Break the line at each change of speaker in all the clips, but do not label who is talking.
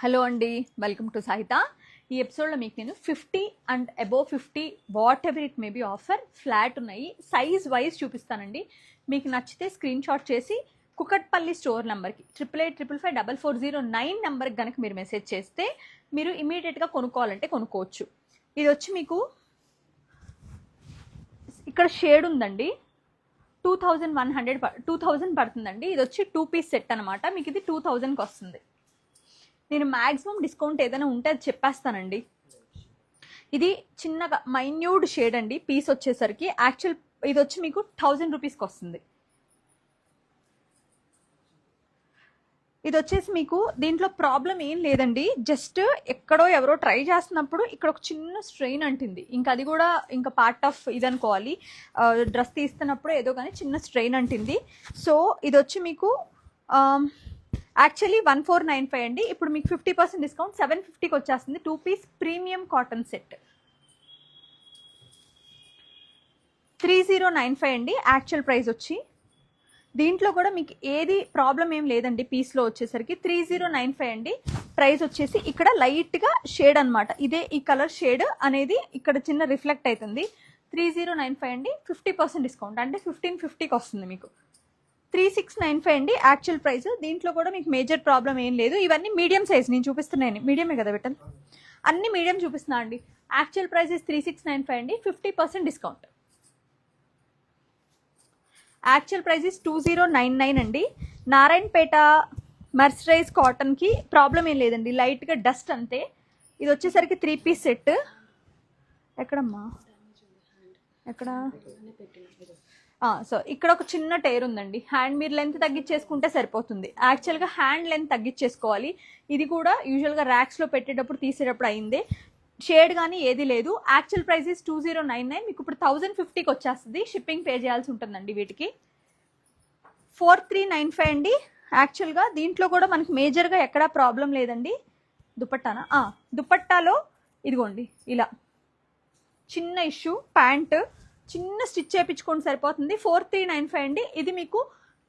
Hello అండి, welcome to Sahitha. ఈ ఎపిసోడ్లో మీకు నేను 50 and above 50 whatever it may be offer flat ఉన్నాయి, సైజ్ వైజ్ చూపిస్తానండి. మీకు నచ్చితే స్క్రీన్ షాట్ చేసి కుకట్పల్లి స్టోర్ నెంబర్కి 8855554409 నెంబర్కి కనుక మీరు మెసేజ్ చేస్తే మీరు ఇమీడియట్గా కొనుక్కోవాలంటే కొనుక్కోవచ్చు. ఇది వచ్చి మీకు ఇక్కడ షేడ్ ఉందండి, 2000 పడుతుందండి. ఇది వచ్చి 2 పీస్ సెట్ అనమాట. మీకు ఇది 2000కి వస్తుంది. నేను మ్యాక్సిమం డిస్కౌంట్ ఏదైనా ఉంటే అది చెప్పేస్తానండి. ఇది చిన్నగా మైన్యూడ్ షేడ్ అండి. పీస్ వచ్చేసరికి యాక్చువల్ ఇది వచ్చి మీకు 1000 రూపీస్కి వస్తుంది. ఇది వచ్చేసి మీకు దీంట్లో ప్రాబ్లం ఏం లేదండి. జస్ట్ ఎక్కడో ఎవరో ట్రై చేస్తున్నప్పుడు ఇక్కడ ఒక చిన్న స్ట్రెయిన్ అంటుంది. ఇంకా అది కూడా ఇంకా పార్ట్ ఆఫ్ ఇది అనుకోవాలి. డ్రెస్ తీస్తున్నప్పుడు ఏదో కానీ చిన్న స్ట్రెయిన్ అంటుంది. సో ఇది వచ్చి మీకు యాక్చువల్లీ 1495 అండి. ఇప్పుడు మీకు 50% డిస్కౌంట్ 750కి వచ్చేస్తుంది. 2 పీస్ ప్రీమియం కాటన్ సెట్ 3095 అండి యాక్చువల్ ప్రైస్ వచ్చి. దీంట్లో కూడా మీకు ఏది ప్రాబ్లం ఏం లేదండి. పీస్లో వచ్చేసరికి 3095 అండి ప్రైస్ వచ్చేసి. ఇక్కడ లైట్గా షేడ్ అనమాట, ఇదే ఈ కలర్ షేడ్ అనేది ఇక్కడ చిన్న రిఫ్లెక్ట్ అవుతుంది. 3095 అండి, 50% డిస్కౌంట్ అంటే 1550కి వస్తుంది మీకు. 3695 అండి యాక్చువల్ ప్రైస్. దీంట్లో కూడా మీకు మేజర్ ప్రాబ్లం ఏం లేదు. ఇవన్నీ మీడియం సైజ్ నేను చూపిస్తున్నాను. మీడియమే కదా బెటర్, అన్ని మీడియం చూపిస్తున్నా అండి. యాక్చువల్ ప్రైస్ 3695 అండి, 50% డిస్కౌంట్. యాక్చువల్ ప్రైస్ 2099 అండి. నారాయణపేట మర్సరైజ్ కాటన్కి ప్రాబ్లం ఏం లేదండి, లైట్గా డస్ట్ అంతే. ఇది వచ్చేసరికి 3 పీస్ సెట్. ఎక్కడమ్మా ఎక్కడ? సో ఇక్కడ ఒక చిన్న టైర్ ఉందండి. హ్యాండ్ మీరు లెంత్ తగ్గించేసుకుంటే సరిపోతుంది. యాక్చువల్గా హ్యాండ్ లెంత్ తగ్గించేసుకోవాలి. ఇది కూడా యూజువల్గా ర్యాక్స్లో పెట్టేటప్పుడు తీసేటప్పుడు అయిందే. షేడ్ కానీ ఏది లేదు. యాక్చువల్ ప్రైస్ 2099, మీకు ఇప్పుడు 1050కి వచ్చేస్తుంది. షిప్పింగ్ పే చేయాల్సి ఉంటుందండి వీటికి. 4395 అండి యాక్చువల్గా. దీంట్లో కూడా మనకి మేజర్గా ఎక్కడా ప్రాబ్లం లేదండి. దుపట్టానా? దుపట్టాలో ఇదిగోండి ఇలా చిన్న ఇష్యూ, ప్యాంట్ చిన్న స్టిచ్ చేయించుకోండి సరిపోతుంది. 4395 అండి. ఇది మీకు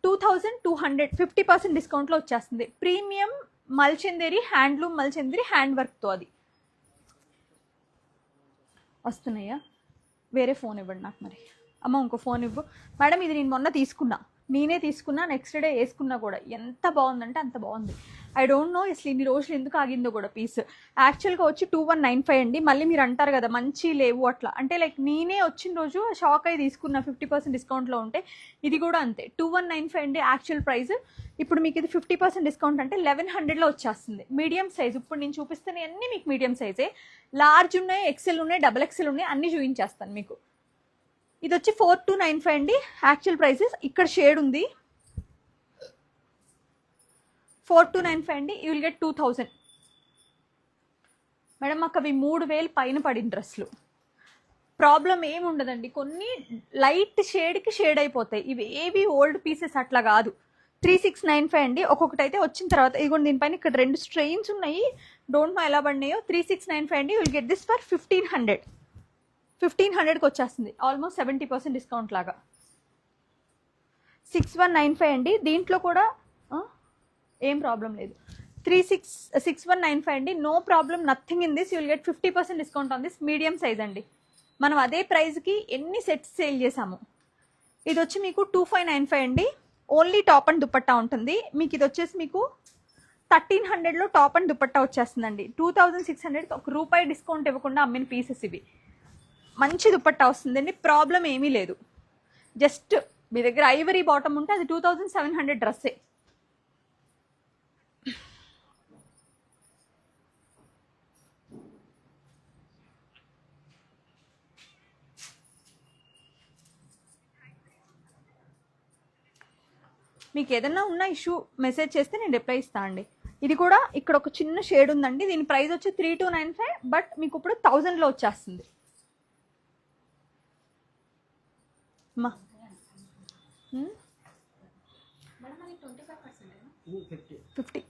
2200 50% డిస్కౌంట్లో వచ్చేస్తుంది. ప్రీమియం మల్చందేరి, హ్యాండ్లూమ్ మల్చందేరి హ్యాండ్ వర్క్తో అది వస్తున్నాయా? వేరే ఫోన్ ఇవ్వండి నాకు మరి. అమ్మ ఇంకో ఫోన్ ఇవ్వు మేడం. ఇది నేను మొన్న నేనే తీసుకున్నా, నెక్స్ట్ డే వేసుకున్నా కూడా ఎంత బాగుందంటే అంత బాగుంది. ఐ డోంట్ నో అసలు ఇన్ని రోజులు ఎందుకు ఆగిందో కూడా పీస్. యాక్చువల్గా వచ్చి 2195 అండి. మళ్ళీ మీరు అంటారు కదా మంచి లేవు అట్లా అంటే, లైక్ నేనే వచ్చిన రోజు షాక్ అయి తీసుకున్నా 50% డిస్కౌంట్లో ఉంటే. ఇది కూడా అంతే 2195 అండి యాక్చువల్ ప్రైస్. ఇప్పుడు మీకు ఇది 50% డిస్కౌంట్ అంటే 1100లో వచ్చేస్తుంది. మీడియం సైజ్ ఇప్పుడు నేను చూపిస్తున్న అన్నీ మీకు మీడియం సైజే. లార్జ్ ఉన్నాయి, ఎక్సెల్ ఉన్నాయి, డబుల్ ఎక్సెల్ ఉన్నాయి, అన్నీ చూపించేస్తాను మీకు. ఇది వచ్చి 4295 అండి యాక్చువల్ ప్రైసెస్. ఇక్కడ షేడ్ ఉంది 4295 అండి. You will get 2000. మేడం మాకు అవి 3000 పైన పడిన డ్రెస్సులు. ప్రాబ్లం ఏమి ఉండదండి. కొన్ని లైట్ షేడ్కి షేడ్ అయిపోతాయి. ఇవి ఏవి ఓల్డ్ పీసెస్ అట్లా కాదు. 3695 అండి. ఒక్కొక్కటి అయితే వచ్చిన తర్వాత ఇదిగోండి దీనిపైన ఇక్కడ 2 స్ట్రెయిన్స్ ఉన్నాయి. డోంట్ నో ఎలా పడినాయో. 3695 అండి. You will get this for 1500కి వచ్చేస్తుంది. ఆల్మోస్ట్ 70% డిస్కౌంట్ లాగా. 6195 అండి. దీంట్లో కూడా ఏం ప్రాబ్లం లేదు. 6195 అండి. No problem, nothing in this. You will get 50% discount on this. Medium size అండి. మనం అదే ప్రైస్కి ఎన్ని సెట్స్ సేల్ చేసాము. ఇది వచ్చి మీకు 2595 అండి. ఓన్లీ టాప్ అండ్ దుపట్టా ఉంటుంది. మీకు ఇది వచ్చేసి మీకు 1300లో టాప్ అండ్ దుపట్టా వచ్చేస్తుందండి. 2600కి ₹1 డిస్కౌంట్ ఇవ్వకుండా అమ్మిన పీసెస్ ఇవి. మంచి దుపట్టా వస్తుందండి. ప్రాబ్లం ఏమీ లేదు. జస్ట్ మీ దగ్గర ఐవరీ బాటమ్ ఉంటే అది 2700 డ్రెస్సే. మీకు ఏదైనా ఉన్న ఇష్యూ మెసేజ్ చేస్తే నేను రిప్లై ఇస్తాను అండి. ఇది కూడా ఇక్కడ ఒక చిన్న షేడ్ ఉందండి. దీని ప్రైస్ వచ్చి 3295, బట్ మీకు ఇప్పుడు 1000లో వచ్చేస్తుంది. మా 50.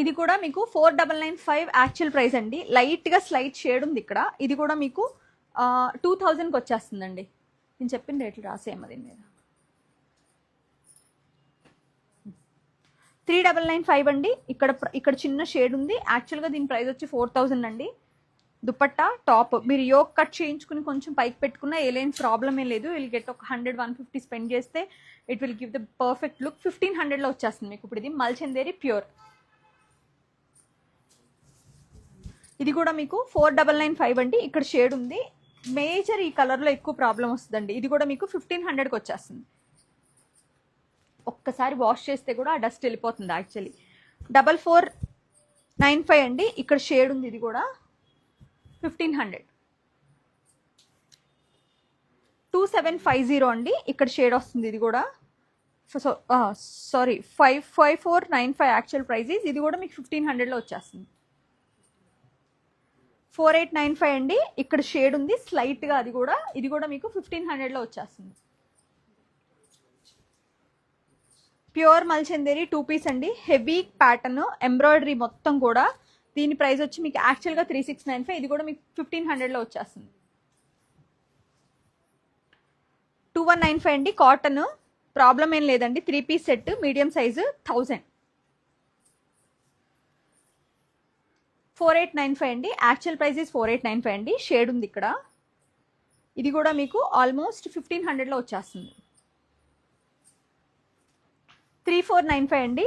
ఇది కూడా మీకు 4995 యాక్చువల్ ప్రైస్ అండి. లైట్గా స్లైట్ షేడ్ ఉంది ఇక్కడ. ఇది కూడా మీకు 2000కి వచ్చేస్తుందండి. నేను చెప్పిన రేట్లు రాసేయమ్మ దీని మీద. 3995 అండి. ఇక్కడ చిన్న షేడ్ ఉంది. యాక్చువల్గా దీని ప్రైస్ వచ్చి 4000 అండి. దుపట్టా టాప్ మీరు యోక్ కట్ చేయించుకుని కొంచెం పైకి పెట్టుకున్నా ఏలేని ప్రాబ్లం ఏం లేదు. విల్ గెట్ ఒక 100-150 స్పెండ్ చేస్తే it will give the perfect look. 1500లో వచ్చేస్తుంది మీకు. ఇప్పుడు ఇది మల్చందేరి ప్యూర్. ఇది కూడా మీకు 4995 అండి. ఇక్కడ షేడ్ ఉంది. మేజర్ ఈ కలర్లో ఎక్కువ ప్రాబ్లం వస్తుందండి. ఇది కూడా మీకు 1500కి వచ్చేస్తుంది. ఒక్కసారి వాష్ చేస్తే కూడా ఆ డస్ట్ వెళ్ళిపోతుంది. యాక్చువల్లీ 4495 అండి. ఇక్కడ షేడ్ ఉంది. ఇది కూడా 1500. 2750 అండి. ఇక్కడ షేడ్ వస్తుంది. ఇది కూడా సారీ 55495 యాక్చువల్ ప్రైస్. ఇది కూడా మీకు 1500లో వచ్చేస్తుంది. 4895 అండి. ఇక్కడ షేడ్ ఉంది స్లైట్గా. ఇది కూడా మీకు 1500లో వచ్చేస్తుంది. ప్యూర్ మల్చందేరి 2 పీస్ అండి. హెవీ ప్యాటర్న్ ఎంబ్రాయిడరీ మొత్తం కూడా. దీని ప్రైస్ వచ్చి మీకు యాక్చువల్గా 3695. ఇది కూడా మీకు 1500లో వచ్చేస్తుంది. 2195 అండి. కాటన్ ప్రాబ్లం ఏం లేదండి. 3 పీస్ సెట్ మీడియం సైజు 1000. 4895 అండి. యాక్చువల్ ప్రైస్ ఇస్ 4895 అండి. షేడ్ ఉంది ఇక్కడ. ఇది కూడా మీకు ఆల్మోస్ట్ 1500లో వచ్చేస్తుంది. 3495 అండి.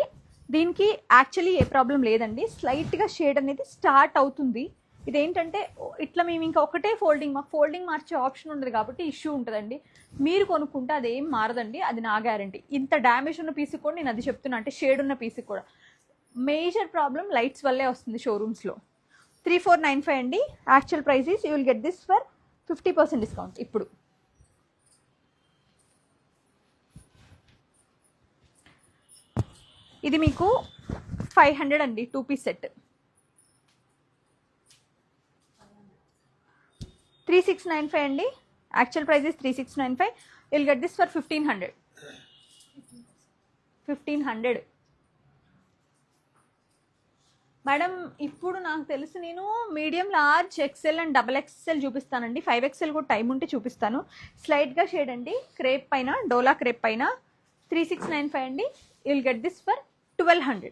దీనికి యాక్చువల్లీ ఏ ప్రాబ్లం లేదండి. స్లైట్గా షేడ్ అనేది స్టార్ట్ అవుతుంది. ఇదేంటంటే ఇట్లా మేము ఇంకా ఒకటే మాకు ఫోల్డింగ్ మార్చే ఆప్షన్ ఉండదు కాబట్టి ఇష్యూ ఉంటుందండి. మీరు కొనుక్కుంటే అదేం మారదండి. అది నా గ్యారంటీ. ఇంత డ్యామేజ్ ఉన్న పీస్కి కూడా నేను అది చెప్తున్నా. అంటే షేడ్ ఉన్న పీస్కి కూడా మేజర్ ప్రాబ్లం లైట్స్ వల్లే వస్తుంది షోరూమ్స్లో. 3495 అండి. Actual price you will get this for 50% discount. ఇప్పుడు ఇది మీకు 500 అండి. 2 పీస్ సెట్ 3695 అండి. Actual price is 3695. Will get this for 1500. Madam ఇప్పుడు నాకు తెలుసు నేను medium, large, XL and XXL చూపిస్తానండి. 5XL కూడా టైం ఉంటే చూపిస్తాను. స్లైట్గా షేడ్ అండి. క్రేప్ పైన, డోలా క్రేప్ పైన 3695 అండి. Will get this for 1200.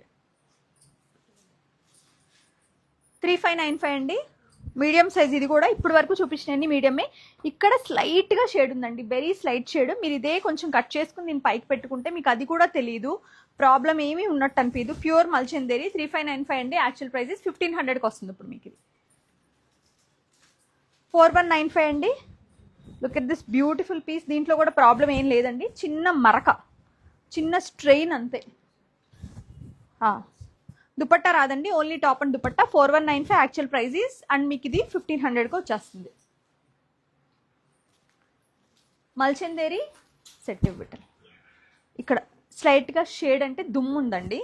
3595 అండి. Medium size. ఇది కూడా ఇప్పటి వరకు చూపించినండి మీడియమే. ఇక్కడ స్లైట్గా షేడ్ ఉందండి. Very slight shade. మీరు ఇదే కొంచెం కట్ చేసుకుని దీన్ని పైకి పెట్టుకుంటే మీకు అది కూడా తెలియదు. ప్రాబ్లం ఏమీ ఉన్నట్టు అనిపించదు. ప్యూర్ మల్చందేరి 3595 అండి. యాక్చువల్ ప్రైస్ 1500కి వస్తుంది ఇప్పుడు మీకు. ఇది 4195 అండి. Look at this beautiful piece. దీంట్లో కూడా ప్రాబ్లం ఏం లేదండి. చిన్న మరక, చిన్న స్ట్రెయిన్ అంతే. దుపట్టా రాదండి. Only top and dupatta. 4195 actual price and మీకు ఇది 1500కి వచ్చేస్తుంది. మల్చందేరి సెట్ ఇవ్వటం. ఇక్కడ స్లైట్గా షేడ్ అంటే దుమ్ము ఉందండి.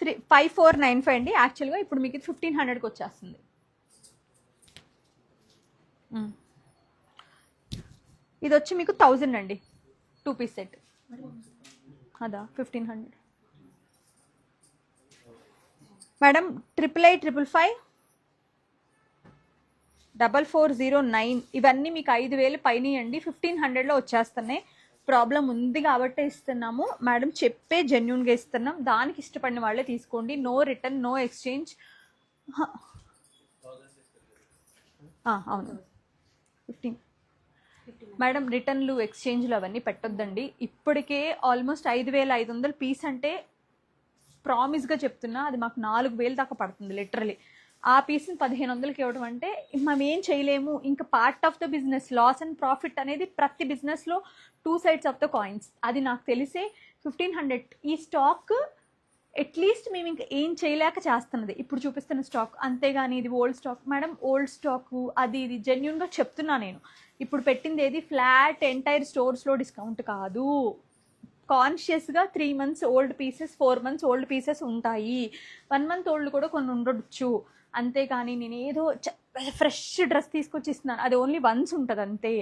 5495 అండి. యాక్చువల్గా ఇప్పుడు మీకు ఇది 1500కి వచ్చేస్తుంది. ఇది వచ్చి మీకు 1000 అండి. 2 పీస్ సెట్. అదా 1500. మేడం 88855 4409 ఇవన్నీ మీకు 5000 పైన అండి. 1500లో వచ్చేస్తున్నాయి. ప్రాబ్లం ఉంది కాబట్టి ఇస్తున్నాము మేడం. చెప్పే జెన్యున్గా ఇస్తున్నాం. దానికి ఇష్టపడిన వాళ్ళే తీసుకోండి. No return, no exchange. అవును 15 మేడం. రిటర్న్లు, ఎక్స్చేంజ్లు అవన్నీ పెట్టొద్దండి. ఇప్పటికే ఆల్మోస్ట్ 5500 పీస్ అంటే ప్రామిస్గా చెప్తున్నా అది మాకు 4000 దాకా పడుతుంది లిటరలీ. ఆ పీస్ని 1500కి ఇవ్వడం అంటే మనం ఏం చేయలేము. ఇంకా part of the business. Loss and profit అనేది ప్రతి బిజినెస్లో 2 sides ఆఫ్ ద కాయిన్స్. అది నాకు తెలిసే 1500. ఈ స్టాక్ అట్లీస్ట్ మేము ఇంకా ఏం చేయలేక చేస్తున్నది ఇప్పుడు చూపిస్తున్న స్టాక్. అంతేగాని ఇది old stock madam. Old stock అది ఇది జెన్యున్గా చెప్తున్నా నేను. ఇప్పుడు పెట్టింది ఏది ఫ్లాట్ ఎంటైర్ స్టోర్స్లో డిస్కౌంట్ కాదు. కాన్షియస్గా 3 months old pieces, 4 months old pieces ఉంటాయి. 1 month ఓల్డ్ కూడా కొన్ని ఉండొచ్చు. అంతేగాని నేను ఏదో ఫ్రెష్ డ్రెస్ తీసుకొచ్చి ఇస్తున్నాను. అది ఓన్లీ వన్స్ ఉంటుంది అంతే.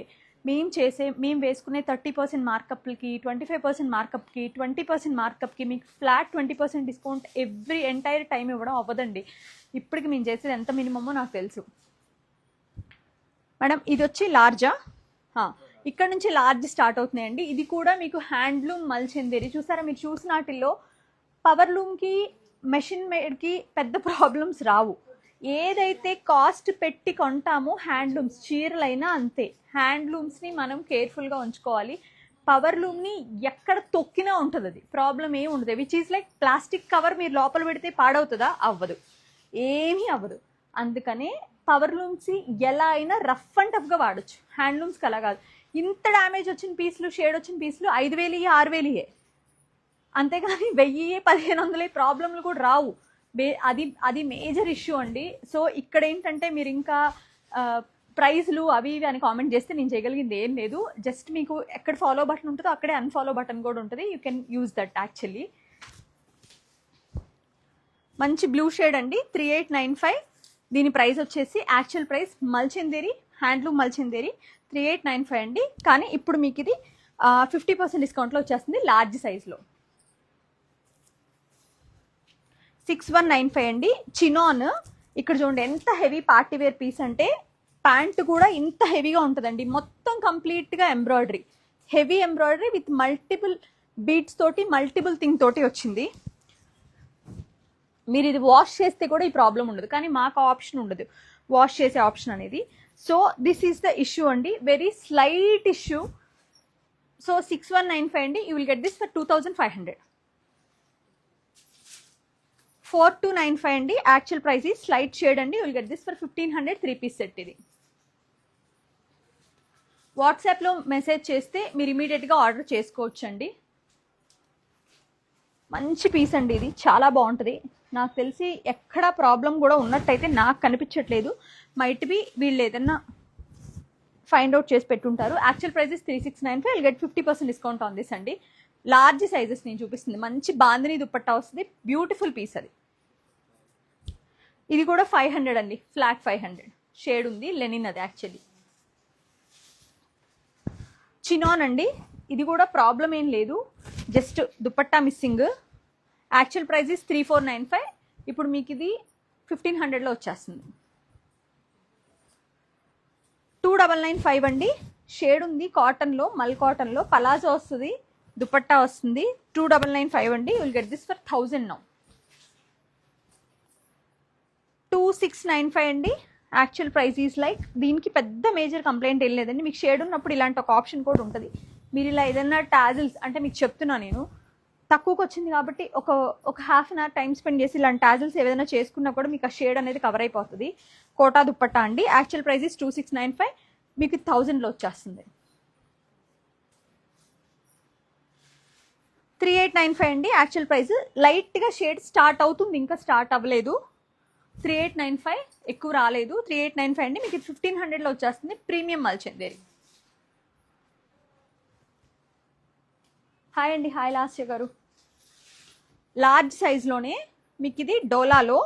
మేము వేసుకునే 30% మార్కప్కి, 25% మార్కప్కి, 20% మార్కప్కి మీకు flat 20% discount every entire time ఇవ్వడం అవ్వదండి. ఇప్పటికి మేము చేసేది ఎంత మినిమమో నాకు తెలుసు మేడం. ఇది వచ్చి లార్జా. ఇక్కడ నుంచి లార్జ్ స్టార్ట్ అవుతున్నాయండి. ఇది కూడా మీకు హ్యాండ్లూమ్ మల్చందేరి. చూసారా మీరు చూసిన వాటిల్లో పవర్ లూమ్కి మెషిన్ మేడ్కి పెద్ద ప్రాబ్లమ్స్ రావు. ఏదైతే కాస్ట్ పెట్టి కొంటామో హ్యాండ్లూమ్స్ చీరలైనా అంతే, హ్యాండ్లూమ్స్ని మనం కేర్ఫుల్గా ఉంచుకోవాలి. పవర్ లూమ్ని ఎక్కడ తొక్కినా ఉంటుంది, అది ప్రాబ్లం ఏమి ఉండదు. Which is like plastic cover మీరు లోపల పెడితే పాడవుతుందా? అవ్వదు, ఏమీ అవ్వదు. అందుకనే పవర్ లూమ్స్ ఎలా అయినా రఫ్ అండ్ టఫ్గా వాడచ్చు, హ్యాండ్లూమ్స్కి అలా కాదు. ఇంత డ్యామేజ్ వచ్చిన పీసులు, షేడ్ వచ్చిన పీసులు 5,000 6,000, అంతేగాని 1000 1,500 ప్రాబ్లంలు కూడా రావు. అది మేజర్ ఇష్యూ అండి. సో ఇక్కడ ఏంటంటే మీరు ఇంకా ప్రైజ్లు అవి ఇవి అని కామెంట్ చేస్తే నేను చేయగలిగింది ఏం లేదు. జస్ట్ మీకు ఎక్కడ ఫాలో బటన్ ఉంటుందో అక్కడే అన్ఫాలో బటన్ కూడా ఉంటుంది, you can use that actually. మంచి బ్లూ షేడ్ అండి, 3895. దీని ప్రైస్ వచ్చేసి యాక్చువల్ ప్రైస్ మల్చిందేరి, హ్యాండ్లూమ్ మల్చిందేరి 3895 అండి. కానీ ఇప్పుడు మీకు ఇది 50% డిస్కౌంట్లో వచ్చేస్తుంది లార్జ్ సైజ్లో. 6195 అండి. చినాన్ ఇక్కడ చూడండి ఎంత హెవీ పార్టీ వేర్ పీస్ అంటే, ప్యాంట్ కూడా ఇంత హెవీగా ఉంటుందండి. మొత్తం కంప్లీట్గా embroidery, heavy embroidery with multiple beads తోటి, మల్టిపుల్ థింగ్ తోటి వచ్చింది. మీరు ఇది వాష్ చేస్తే కూడా ఈ ప్రాబ్లం ఉండదు, కానీ మాకు ఆప్షన్ ఉండదు వాష్ చేసే ఆప్షన్ అనేది. So this is the issue అండి, వెరీ స్లైట్ ఇష్యూ. సో 6195 అండి, you will get this for 2500. 4295 అండి, యాక్చువల్ ప్రైస్ ఈ స్లైట్ షేడ్ అండి, you will get this for 1500 3-piece set. ఇది వాట్సాప్లో మెసేజ్ చేస్తే మీరు ఇమీడియట్గా ఆర్డర్ చేసుకోవచ్చు అండి. మంచి పీస్ అండి, ఇది చాలా బాగుంటుంది. నాకు తెలిసి ఎక్కడ ప్రాబ్లం కూడా ఉన్నట్టయితే నాకు కనిపించట్లేదు. మైట్ బి వీళ్ళు ఏదన్నా ఫైండ్ అవుట్ చేసి పెట్టుంటారు. Actual price 3695, will get 50% discount on this అండి. లార్జ్ సైజెస్ నేను చూపిస్తుంది, మంచి బాందిని దుపట్టా వస్తుంది, బ్యూటిఫుల్ పీస్ అది. ఇది కూడా 500 అండి, ఫ్లాట్ 500 షేడ్ ఉంది, లెనిన్ అది యాక్చువల్లీ. చినాన్ అండి, ఇది కూడా ప్రాబ్లం ఏం లేదు, just dupatta missing. Actual price 3495, ఇప్పుడు మీకు ఇది 1500లో వచ్చేస్తుంది. 2995 అండి, షేడ్ ఉంది, కాటన్లో, మల్ కాటన్లో, పలాజో వస్తుంది, దుపట్టా వస్తుంది. 2995 అండి, will get this for 1000 now. 2695 అండి, యాక్చువల్ ప్రైస్ ఈజ్ లైక్, దీనికి పెద్ద మేజర్ కంప్లైంట్ ఏం లేదండి. మీకు షేడ్ ఉన్నప్పుడు ఇలాంటి ఒక ఆప్షన్ కూడా ఉంటుంది. మీరు ఇలా ఏదైనా టాజిల్స్ అంటే మీకు చెప్తున్నా నేను, తక్కువకి వచ్చింది కాబట్టి ఒక half an hour time spend చేసి ఇలాంటి టాజిల్స్ ఏదైనా చేసుకున్నా కూడా మీకు ఆ షేడ్ అనేది కవర్ అయిపోతుంది. కోటా దుప్పట్టా అండి, యాక్చువల్ ప్రైస్ ఈజ్ 2695, మీకు 1000లో వచ్చేస్తుంది. 3895 అండి, యాక్చువల్ ప్రైస్ లైట్గా షేడ్ స్టార్ట్ అవుతుంది, ఇంకా స్టార్ట్ అవ్వలేదు. 3895 ఎక్కువ రాలేదు. 3895 అండి, మీకు 1500లో వచ్చేస్తుంది. ప్రీమియం మల్చందేరి. హాయ్ అండి, హాయ్ లాస్య గారు. లార్జ్ సైజ్లోనే మీకు ఇది డోలాలో,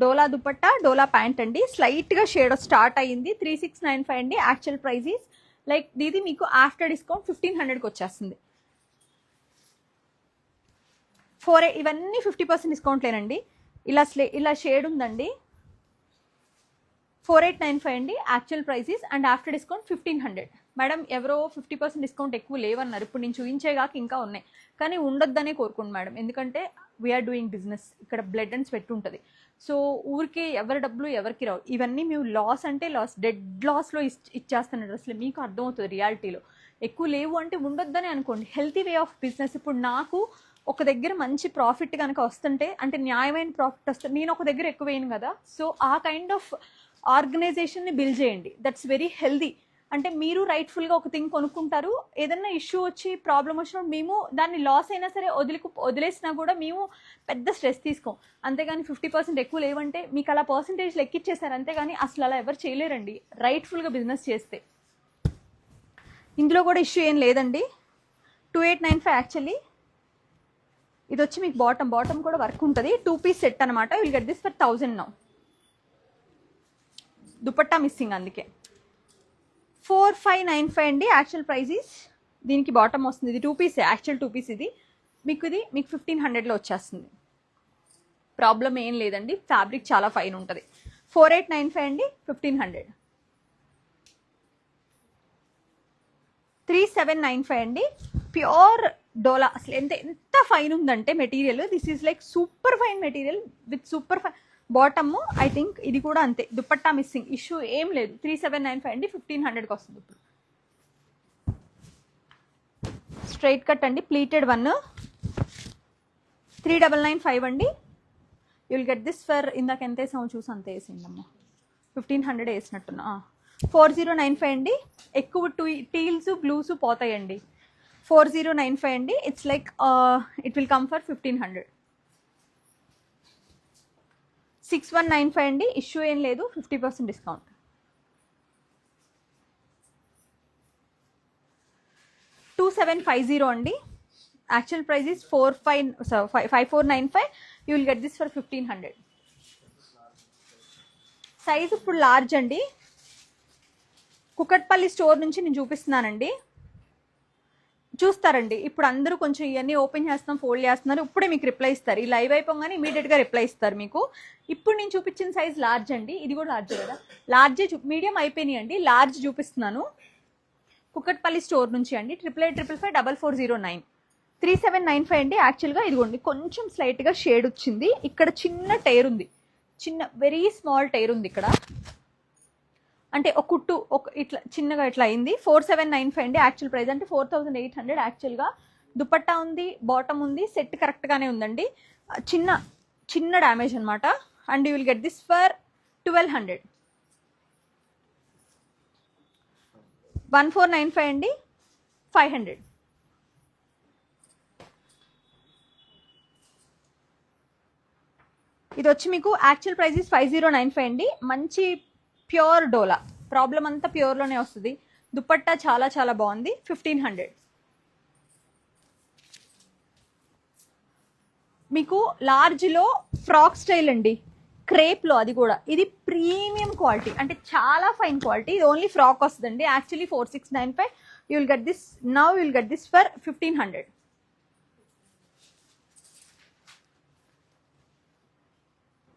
డోలా దుపట్టా, డోలా ప్యాంట్ అండి, స్లైట్గా షేడ్ స్టార్ట్ అయ్యింది. 3695 అండి, యాక్చువల్ ప్రైస్ ఈజ్ లైక్, ఇది మీకు ఆఫ్టర్ డిస్కౌంట్ 1500కి వచ్చేస్తుంది. ఇవన్నీ 50% డిస్కౌంట్ లేనండి. ఇలా షేడ్ ఉందండి, 4895 అండి, actual price is, and after discount 1500. Madam ఎవరో 50% డిస్కౌంట్ ఎక్కువ లేవన్నారు, ఇప్పుడు నేను చూపించేగాక ఇంకా ఉన్నాయి, కానీ ఉండొద్దనే కోరుకోండి మేడం, ఎందుకంటే వీఆర్ డూయింగ్ బిజినెస్, ఇక్కడ బ్లడ్ అండ్ స్వెట్ ఉంటుంది. సో ఊరికే ఎవరి డబ్బులు ఎవరికి రావు. ఇవన్నీ మేము లాస్ అంటే లాస్, డెడ్ లాస్లో ఇచ్చేస్తున్నారు. అసలు మీకు అర్థమవుతుంది రియాలిటీలో. ఎక్కువ లేవు అంటే ఉండొద్దనే అనుకోండి, హెల్తీ వే ఆఫ్ బిజినెస్. ఇప్పుడు నాకు ఒక దగ్గర మంచి ప్రాఫిట్ కనుక వస్తుంటే, అంటే న్యాయమైన ప్రాఫిట్ వస్తే, నేను ఒక దగ్గర ఎక్కువ వేయను కదా. సో ఆ కైండ్ ఆఫ్ ఆర్గనైజేషన్ని బిల్డ్ చేయండి, దట్స్ వెరీ హెల్దీ. అంటే మీరు రైట్ఫుల్గా ఒక థింగ్ కొనుక్కుంటారు, ఏదన్నా ఇష్యూ వచ్చి ప్రాబ్లం వచ్చినప్పుడు మేము దాన్ని లాస్ అయినా సరే వదిలేసినా కూడా మేము పెద్ద స్ట్రెస్ తీసుకోం. అంతేగాని 50% ఎక్కువ లేవంటే మీకు అలా పర్సంటేజ్ లెక్కిచ్చేసారు, అంతేగాని అసలు అలా ఎవరు చేయలేరండి రైట్ఫుల్గా బిజినెస్ చేస్తే. ఇందులో కూడా ఇష్యూ ఏం లేదండి. 2895 యాక్చువల్లీ. ఇది వచ్చి మీకు బాటమ్ కూడా వర్క్ ఉంటుంది, 2-piece సెట్ అనమాట. Will get this for 1000 now. Dupatta missing అందుకే. 4595 అండి, యాక్చువల్ ప్రైస్ ఈజ్, దీనికి బాటమ్ వస్తుంది, ఇది 2-piece, యాక్చువల్ 2-piece ఇది. మీకు 1500లో వచ్చేస్తుంది, ప్రాబ్లం ఏం లేదండి, ఫ్యాబ్రిక్ చాలా ఫైన్ ఉంటుంది. 4895 అండి, 1500. 3795 అండి, ప్యూర్ డోలా అసలు ఎంత ఫైన్ ఉందంటే material. This is like super fine material with super fine bottom. I think ఇది కూడా అంతే, దుపట్టా మిస్సింగ్ ఇష్యూ ఏం లేదు. 3795 అండి, 1500కి వస్తుంది. ఇప్పుడు స్ట్రైట్ కట్ అండి, ప్లీటెడ్ వన్, 3995 అండి. You will get this for, ఇందాక ఎంత వేసామో చూసి అంత వేసిందమ్మా, 1500 వేసినట్టున్నా. 4095 అండి, ఎక్కువ టీల్స్ బ్లూస్ పోతాయండి. 4095 అండి, it's like it will come for 1500. 6195 అండి, ఇష్యూ ఏం లేదు, 50% డిస్కౌంట్. 2750 అండి, actual price is 5495. You will get this for 1500. Size ఇప్పుడు లార్జ్ అండి, కుకట్పల్లి స్టోర్ నుంచి నేను చూపిస్తున్నానండి. చూస్తారండి ఇప్పుడు అందరూ కొంచెం ఇవన్నీ ఓపెన్ చేస్తున్నాం, ఫోల్డ్ చేస్తున్నారు, ఇప్పుడే మీకు రిప్లై ఇస్తారు. ఈ లైవ్ అయిపోగానే ఇమీడియట్గా రిప్లై ఇస్తారు మీకు. ఇప్పుడు నేను చూపించిన సైజ్ లార్జ్ అండి, ఇది కూడా లార్జ్ కదా, లార్జే మీడియం అయిపోయినాయి అండి, లార్జ్ చూపిస్తున్నాను. కుకట్పల్లి స్టోర్ నుంచి అండి, 8855544009. 3795 అండి. యాక్చువల్గా ఇదిగోండి కొంచెం స్లైట్గా షేడ్ వచ్చింది, ఇక్కడ చిన్న టైర్ ఉంది, చిన్న వెరీ స్మాల్ టైర్ ఉంది ఇక్కడ, అంటే ఒక కుట్టు ఒక ఇట్లా చిన్నగా ఇట్లా అయింది. 4795 అండి యాక్చువల్ ప్రైస్, అంటే 4800 యాక్చువల్గా. దుపట్టా ఉంది, బాటమ్ ఉంది, సెట్ కరెక్ట్గానే ఉందండి, చిన్న చిన్న డ్యామేజ్ అనమాట. And you will get this for 1200. 1495 అండి, 500. ఇది వచ్చి మీకు యాక్చువల్ ప్రైస్ ఇస్ 5095 అండి. మంచి ప్యూర్ డోలా, ప్రాబ్లం అంతా ప్యూర్లోనే వస్తుంది. దుపట్టా చాలా చాలా బాగుంది, 1500. మీకు లార్జ్లో ఫ్రాక్ స్టైల్ అండి, క్రేప్లో, అది కూడా ఇది ప్రీమియం క్వాలిటీ, అంటే చాలా ఫైన్ క్వాలిటీ. ఇది ఓన్లీ ఫ్రాక్ వస్తుందండి. Actually 4695. You will get this now, you will get this for 1500.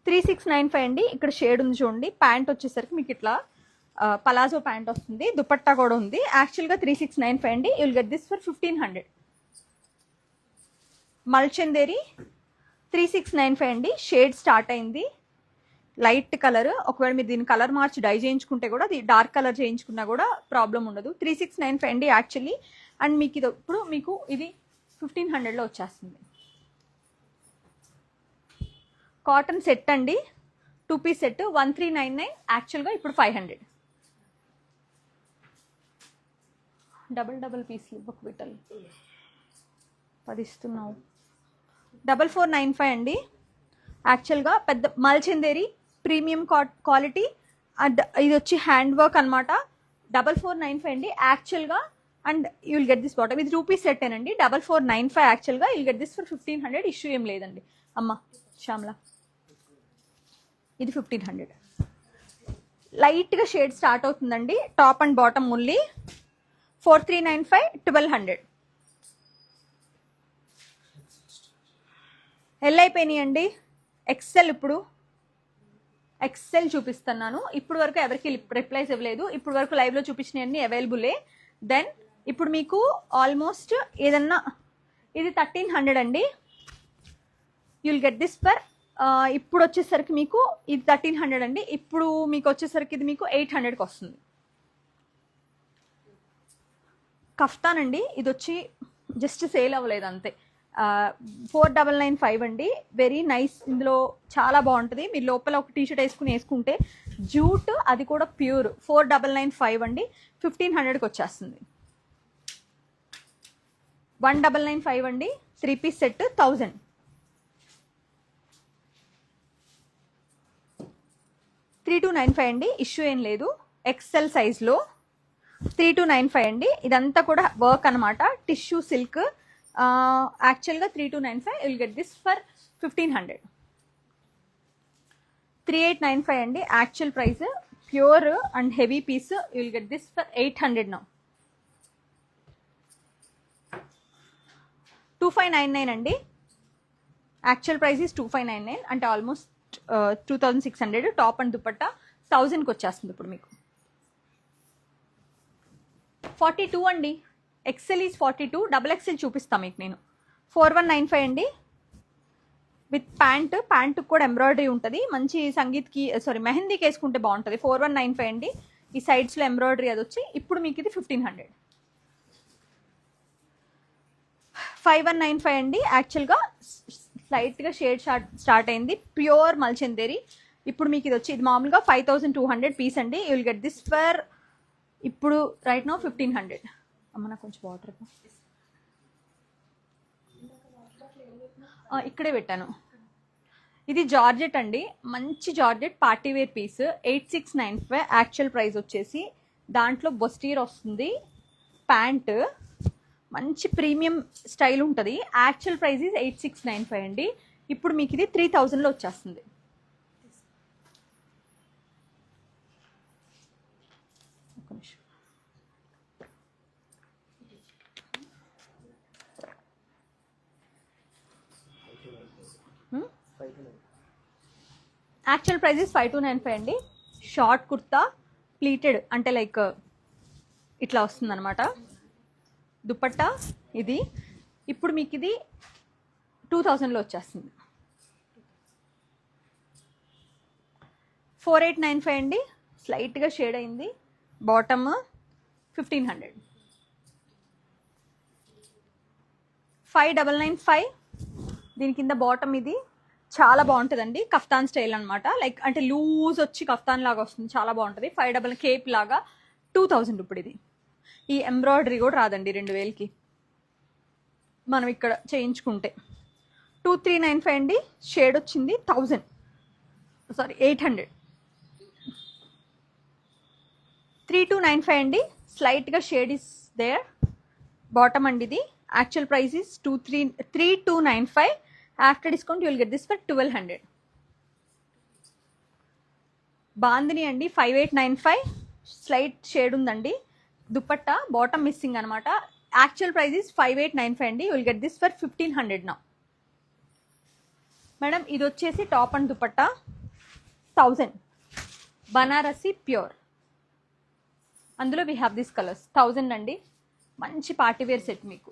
3695 అండి, ఇక్కడ షేడ్ ఉంది చూడండి. ప్యాంట్ వచ్చేసరికి మీకు ఇట్లా పలాజో ప్యాంట్ వస్తుంది, దుపట్టా కూడా ఉంది. యాక్చువల్గా 3695 అండి, you will get this for 1500. మల్చందేరి 3695 అండి, షేడ్ స్టార్ట్ అయింది, లైట్ కలర్. ఒకవేళ మీరు దీని కలర్ మార్చి డై చేయించుకుంటే కూడా, అది డార్క్ కలర్ చేయించుకున్నా కూడా ప్రాబ్లం ఉండదు. 3695 అండి యాక్చువల్లీ. అండ్ మీకు ఇది ఇప్పుడు మీకు ఇది 1500లో వచ్చేస్తుంది. కాటన్ సెట్ అండి, 2 పీస్ సెట్, 1399. యాక్చువల్గా ఇప్పుడు 500. డబల్ పీస్లు ఇవ్వకు బిట్టలు, 10 ఇస్తున్నావు. 4495 అండి, యాక్చువల్గా పెద్ద మల్చందేరి ప్రీమియం క్వాలిటీ. ఇది వచ్చి హ్యాండ్ వర్క్ అనమాట. 4495 అండి యాక్చువల్గా. And you will get this bottom, ఇది 2 పీస్ సెట్ ఏనండి. 4495 యాక్చువల్గా, you will get this for 1500. Issue ఏం లేదండి అమ్మ శ్యామ్లా. ఇది 1500. లైట్గా షేడ్ స్టార్ట్ అవుతుందండి, top and bottom only. 4395, 1200. L అయిపోయినాయి అండి, ఎక్సెల్. ఇప్పుడు ఎక్సెల్ చూపిస్తున్నాను. ఇప్పుడు వరకు ఎవరికి రిప్లైస్ ఇవ్వలేదు, ఇప్పుడు వరకు లైవ్లో చూపించినవన్నీ అవైలబులే. దెన్ ఇప్పుడు మీకు ఆల్మోస్ట్ ఏదన్నా, ఇది 1300 అండి. You will get this for, ఇప్పుడు వచ్చేసరికి మీకు ఇది 1300 అండి. ఇప్పుడు మీకు వచ్చేసరికి ఇది మీకు 800కి వస్తుంది. కఫ్తాన్ అండి, ఇది వచ్చి జస్ట్ సేల్ అవ్వలేదు అంతే. 4995 అండి, వెరీ నైస్. ఇందులో చాలా బాగుంటుంది. మీరు లోపల ఒక టీషర్ట్ వేసుకుంటే జూట్, అది కూడా ప్యూర్. 4995 అండి, 1500కి వచ్చేస్తుంది. 1995 అండి, 3 పీస్ సెట్, 1000. 3295 అండి, ఇష్యూ ఏం లేదు, ఎక్సెల్ సైజ్లో. 3295 అండి, ఇదంతా కూడా వర్క్ అనమాట, టిష్యూ సిల్క్. యాక్చువల్గా 3295, విల్ గెట్ దిస్ ఫర్ 1500. 3895 అండి, actual price, pure and heavy piece. Will get this for 800 now. 2599 అండి, యాక్చువల్ ప్రైస్ ఇస్ 2599, అంటే ఆల్మోస్ట్ 2600. టాప్ అండ్ దుపట్టా 1000కి వచ్చేస్తుంది ఇప్పుడు మీకు. 42 అండి, ఎక్సెల్ ఈజ్ 42, డబుల్ ఎక్సెల్ చూపిస్తాను మీకు నేను. 4195 అండి విత్ ప్యాంట్ కూడా ఎంబ్రాయిడరీ ఉంటుంది. మంచి సంగీత్కి మెహందీకి వేసుకుంటే బాగుంటుంది. 4195 అండి. ఈ సైడ్స్లో ఎంబ్రాయిడరీ అది వచ్చి ఇప్పుడు మీకు ఇది 1500. 5195 అండి. యాక్చువల్గా స్లైట్గా షేడ్ స్టార్ట్ అయింది. ప్యూర్ మల్చందేరి. ఇప్పుడు మీకు ఇది వచ్చి ఇది మామూలుగా 5200 పీస్ అండి. You will get this for ఇప్పుడు రైట్ నో 1500. అమ్మ నాకు కొంచెం వాటర్ ఇక్కడే పెట్టాను. ఇది జార్జెట్ అండి, మంచి georgette party wear piece. 8695 actual price వచ్చేసి. దాంట్లో బొస్టీర్ వస్తుంది. ప్యాంట్ మంచి ప్రీమియం స్టైల్ ఉంటుంది. యాక్చువల్ ప్రైస్ ఈజ్ 8695 అండి. ఇప్పుడు మీకు ఇది 3000లో వచ్చేస్తుంది. యాక్చువల్ ప్రైస్ ఇస్ 5295 అండి. షార్ట్ కుర్తా ప్లీటెడ్ అంటే లైక్ ఇట్లా వస్తుంది అనమాట. దుపట్టా ఇది ఇప్పుడు మీకు ఇది 2000లో వచ్చేస్తుంది. 4895 అండి. స్లైట్గా షేడ్ అయింది. బాటమ్ 1500. 5995 దీని కింద బాటమ్ ఇది చాలా బాగుంటుందండి. కఫ్తాన్ స్టైల్ అనమాట. లైక్ అంటే లూజ్ వచ్చి కఫ్తాన్ లాగా వస్తుంది. చాలా బాగుంటుంది. 5 కేప్ లాగా 2000 ఇప్పుడు ఇది. ఈ ఎంబ్రాయిడరీ కూడా రాదండి 2000కి మనం ఇక్కడ చేయించుకుంటే. 2395 అండి. షేడ్ వచ్చింది 800. 3295 అండి. స్లైట్గా షేడ్ ఇస్ దేర్. బాటమ్ అండి ఇది. Actual price is 3295. After discount you will get this for 1200. Bandhani అండి 5895. స్లైట్ షేడ్ ఉందండి. దుపట్టా బాటమ్ మిస్సింగ్ అనమాట. యాక్చువల్ ప్రైస్ ఇస్ 5895 అండి. You will get this for 1500 నా. మేడం ఇది వచ్చేసి top and dupatta 1000 Banarasi pure. అందులో వీ హ్యావ్ దిస్ కలర్స్. 1000 అండి. మంచి పార్టీవేర్ సెట్ మీకు.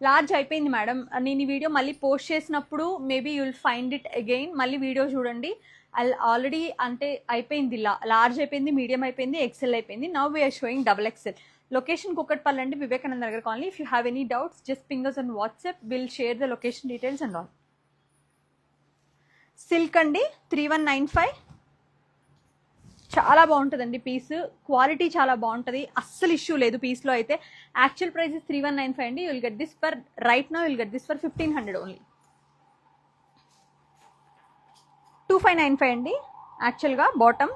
లార్జ్ అయిపోయింది మేడం. నేను ఈ వీడియో మళ్ళీ పోస్ట్ చేసినప్పుడు maybe you will find it again. మళ్ళీ వీడియో చూడండి. ఆల్రెడీ అంటే అయిపోయింది. లార్జ్ అయిపోయింది, మీడియం అయిపోయింది, ఎక్సెల్ అయిపోయింది. Now we are showing double XL. Location Kukatpally అండి, Vivekananda Nagar colony. If you have any doubts just ping us on WhatsApp. Will share the location details and all. Silk అండి 3195. చాలా బాగుంటుందండి పీస్. క్వాలిటీ చాలా బాగుంటుంది. అస్సలు ఇష్యూ లేదు పీస్లో అయితే. యాక్చువల్ ప్రైస్ 3195 అండి. You will get this for right now, you will get this for 1500 only. 2595 అండి. యాక్చువల్గా bottom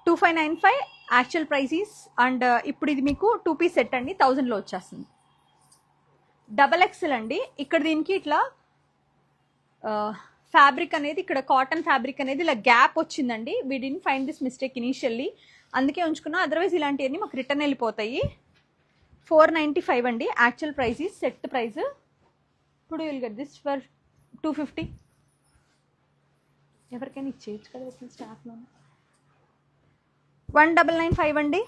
2595 actual price is. And ఇప్పుడు ఇది మీకు 2 పీస్ సెట్ అండి. 1000లో వచ్చేస్తుంది. డబల్ ఎక్సెల్ అండి. ఇక్కడ దీనికి ఇట్లా ఫ్యాబ్రిక్ అనేది, ఇక్కడ కాటన్ ఫ్యాబ్రిక్ అనేది ఇలా గ్యాప్ వచ్చిందండి. We didn't find this mistake initially, అందుకే ఉంచుకున్నా. అదర్వైజ్ ఇలాంటివన్నీ మాకు రిటర్న్ వెళ్ళిపోతాయి. 495 అండి. Actual price is set price. ఇప్పుడు విల్ గెట్ దిస్ ఫర్ 250. ఎవరికైనా ఇచ్చేయచ్చు కదా స్టాఫ్లో. 1995 అండి.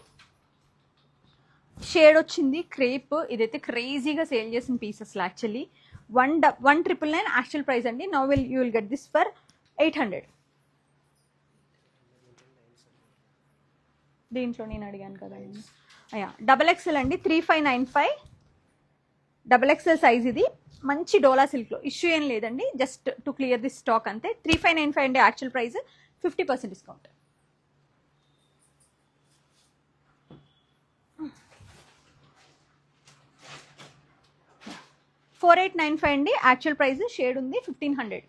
షేడ్ వచ్చింది క్రేప్. ఇదైతే క్రేజీగా సేల్ చేసిన పీసెస్ యాక్చువల్లీ. 1999 యాక్చువల్ ప్రైస్ అండి. Now you will get this for 800. దీంట్లో నేను అడిగాను కదండి. అయ్యా డబల్ ఎక్సెల్ అండి 3595. డబల్ ఎక్సెల్ సైజ్ ఇది. మంచి డోలా సిల్క్లో. ఇష్యూ ఏం లేదండి. Just to clear this stock అంతే. 3595 అండి యాక్చువల్ ప్రైస్. 50% డిస్కౌంట్. $4895 అండి. Actual price. షేడ్ ఉంది 1500.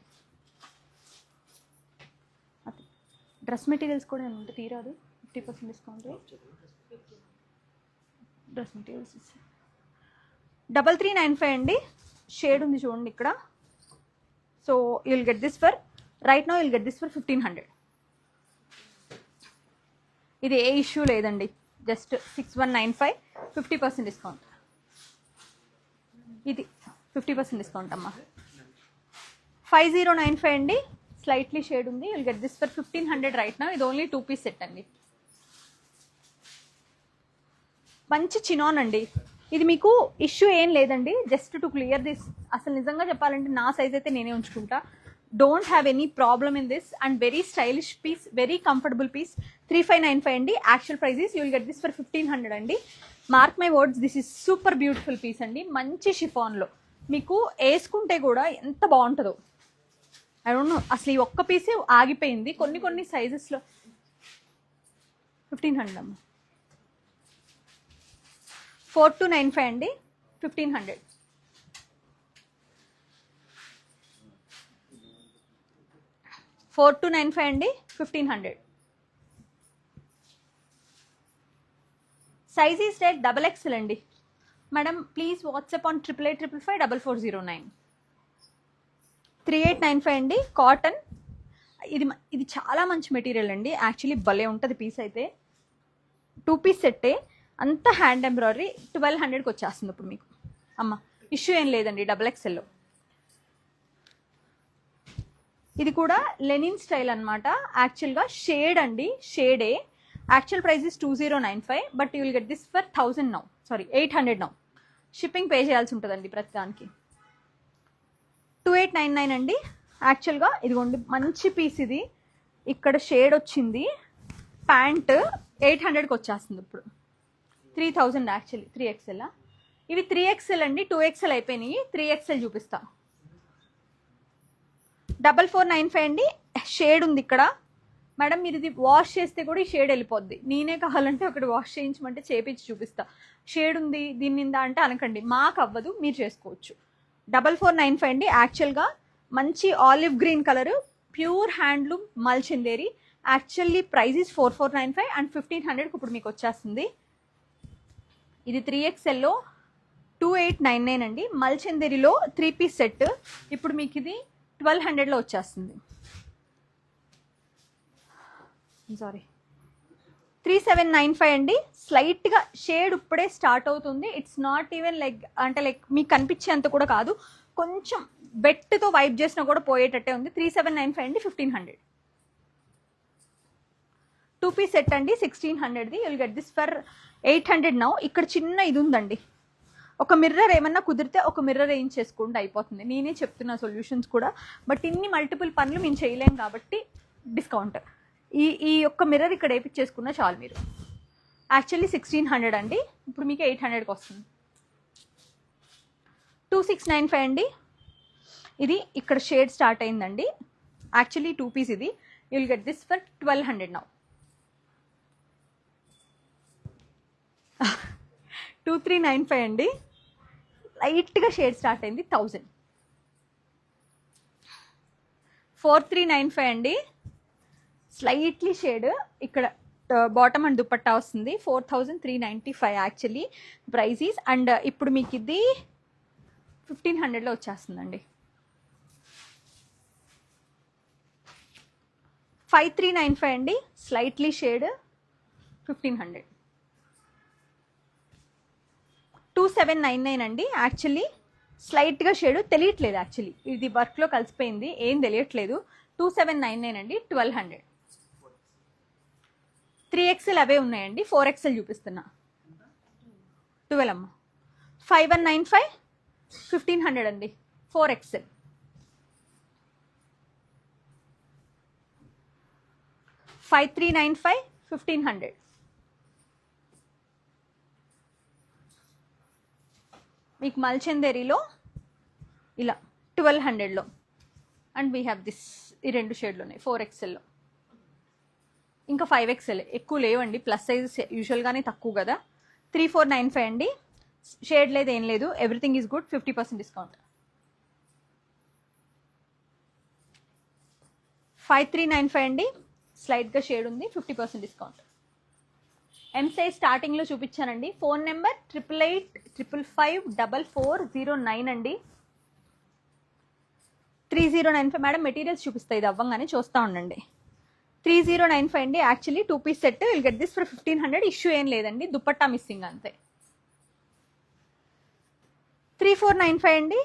డ్రెస్ మెటీరియల్స్ కూడా ఏమంటే తీరాదు. 50% డిస్కౌంట్. డ్రెస్ మెటీరియల్స్ 3395 అండి. షేడ్ ఉంది చూడండి ఇక్కడ. So you will get this for right now, you will get this for 1500. ఇది ఏ ఇష్యూ లేదండి. జస్ట్ 6195. 50% డిస్కౌంట్. ఇది 50% డిస్కౌంట్ అమ్మా. 5095 అండి. స్లైట్లీ షేడ్ ఉంది. You will get this for 1500 right now. ఇది ఓన్లీ 2 పీస్ సెట్ అండి. మంచి చినాన్ అండి. ఇది మీకు ఇష్యూ ఏం లేదండి, జస్ట్ టు క్లియర్ దిస్. అసలు నిజంగా చెప్పాలంటే నా సైజ్ అయితే నేనే ఉంచుకుంటా. Don't have any problem in this and very stylish piece, very comfortable piece. 3595 అండి. Actual prices you will get this for 1500 అండి. Mark my words, this is super beautiful piece అండి. మంచి షిఫాన్లో మీకు వేసుకుంటే కూడా ఎంత బాగుంటుందో. ఐ డోంట్ నో, అసలు ఈ ఒక్క పీసే ఆగిపోయింది. కొన్ని సైజెస్లో 1500 అమ్మ. 4295 అండి, 1500. $4295 అండి, 1500. సైజ్ ఈస్ డైరెక్ట్ XXL అండి. Madam please WhatsApp on 88555449. 3895 అండి, కాటన్. ఇది చాలా మంచి మెటీరియల్ అండి, యాక్చువల్లీ భలే ఉంటుంది పీస్ అయితే. 2 పీస్ సెట్టే, అంతా హ్యాండ్ ఎంబ్రాయిడరీ. 1200కి వచ్చేస్తుంది ఇప్పుడు మీకు అమ్మ. ఇష్యూ ఏం లేదండి, XXL. ఇది కూడా లెనిన్ స్టైల్ అనమాట. యాక్చువల్గా షేడ్ అండి, షేడే. Actual price is 2095, but you will get this for 1000 now, sorry 800 now. Shipping pay చేయాల్సి ఉంటుందండి ప్రతిదానికి. 2899 అండి. యాక్చువల్గా ఇదిగోండి మంచి పీస్ ఇది. ఇక్కడ షేడ్ వచ్చింది, ప్యాంట్ 800కి వచ్చేస్తుంది ఇప్పుడు. 3000 యాక్చువల్లీ. 3XL. ఇవి 3XL అండి, 2XL అయిపోయినాయి. 3XL చూపిస్తా. 4495 అండి. షేడ్ ఉంది ఇక్కడ. మేడం మీరు ఇది వాష్ చేస్తే కూడా ఈ షేడ్ వెళ్ళిపోద్ది. నేనే కావాలంటే ఒకటి వాష్ చేయించమంటే చేపించి చూపిస్తా. షేడ్ ఉంది దీని మీద అంటే అనకండి, మాకు అవ్వదు, మీరు చేసుకోవచ్చు. 4495 అండి. యాక్చువల్గా మంచి olive green colour, pure handloom మల్చిందేరి. యాక్చువల్లీ ప్రైస్ ఇస్ 4495 అండ్ 1500కి ఇప్పుడు మీకు వచ్చేస్తుంది. ఇది 3XLలో 2899 అండి. మల్చిందేరిలో 3 పీస్ సెట్. ఇప్పుడు మీకు ఇది 1200లో వచ్చేస్తుంది. సారీ 3795 అండి. స్లైట్గా షేడ్ ఇప్పుడే స్టార్ట్ అవుతుంది. ఇట్స్ నాట్ ఈవెన్ లైక్ అంటే లైక్ మీకు కనిపించేంత కూడా కాదు, కొంచెం బెట్తో వైప్ చేసినా కూడా పోయేటట్టే ఉంది. 3795 అండి, 1500. 2 పీస్ సెట్ అండి, 1600ది. You'll get this for 800 now. ఇక్కడ చిన్న ఇది ఉందండి, ఒక మిర్రర్ ఏమన్నా కుదిరితే ఒక మిర్రర్ వేయించేసుకుంటే అయిపోతుంది. నేనే చెప్తున్నా సొల్యూషన్స్ కూడా, బట్ ఇన్ని మల్టిపుల్ పనులు మేము చేయలేం కాబట్టి డిస్కౌంట్. ఈ యొక్క మిర్రర్ ఇక్కడ వేయించేసుకున్నా చాలు మీరు. యాక్చువల్లీ 1600 అండి, ఇప్పుడు మీకు 800కి వస్తుంది. 2695 అండి. ఇది ఇక్కడ షేడ్ స్టార్ట్ అయిందండి. యాక్చువల్లీ 2 పీస్ ఇది. You will get this for 1200 now. 2395 అండి. లైట్గా షేడ్ స్టార్ట్ అయింది, 1000. 4395 అండి. స్లైట్లీ షేడ్ ఇక్కడ బాటమ్ అండ్ దుపట్టా వస్తుంది. 4395 యాక్చువల్లీ ప్రైజీస్. అండ్ ఇప్పుడు మీకు ఇది 1500లో వచ్చేస్తుందండి. 5395 అండి. Slightly shade 1500. 2799 అండి. యాక్చువల్లీ స్లైట్గా షేడ్ తెలియట్లేదు, యాక్చువల్లీ ఇది వర్క్లో కలిసిపోయింది, ఏం తెలియట్లేదు. 2799 అండి, 1200. 3XL అవే ఉన్నాయండి, 4XL చూపిస్తున్నా. 12 అమ్మ. 5195, 1500 అండి, 4XL. 5395, 1500. మీకు మల్చందేరిలో ఇలా 1200లో. అండ్ వీ హ్యావ్ దిస్, ఈ 2 షేడ్లు ఉన్నాయి 4XLలో. ఇంకా 5XL ఎక్కువ లేవండి, ప్లస్ సైజెస్ యూజువల్గానే తక్కువ కదా. 3495 అండి. షేడ్ లేదు, ఏం లేదు, ఎవ్రీథింగ్ ఈజ్ గుడ్. 50% డిస్కౌంట్. 5395 అండి. స్లైట్గా షేడ్ ఉంది, 50% డిస్కౌంట్. ఎం సైజ్ స్టార్టింగ్లో చూపించానండి. ఫోన్ నెంబర్ 8885554409 అండి. 3095 మేడం మెటీరియల్స్ చూపిస్తాయి, ఇది అవ్వంగానే చూస్తూ ఉండండి. 3095 అండి. Actually 2 piece set. Will get this for 1500. Issue ఏం లేదండి, దుపట్టా మిస్సింగ్ అంతే. 3495 అండి.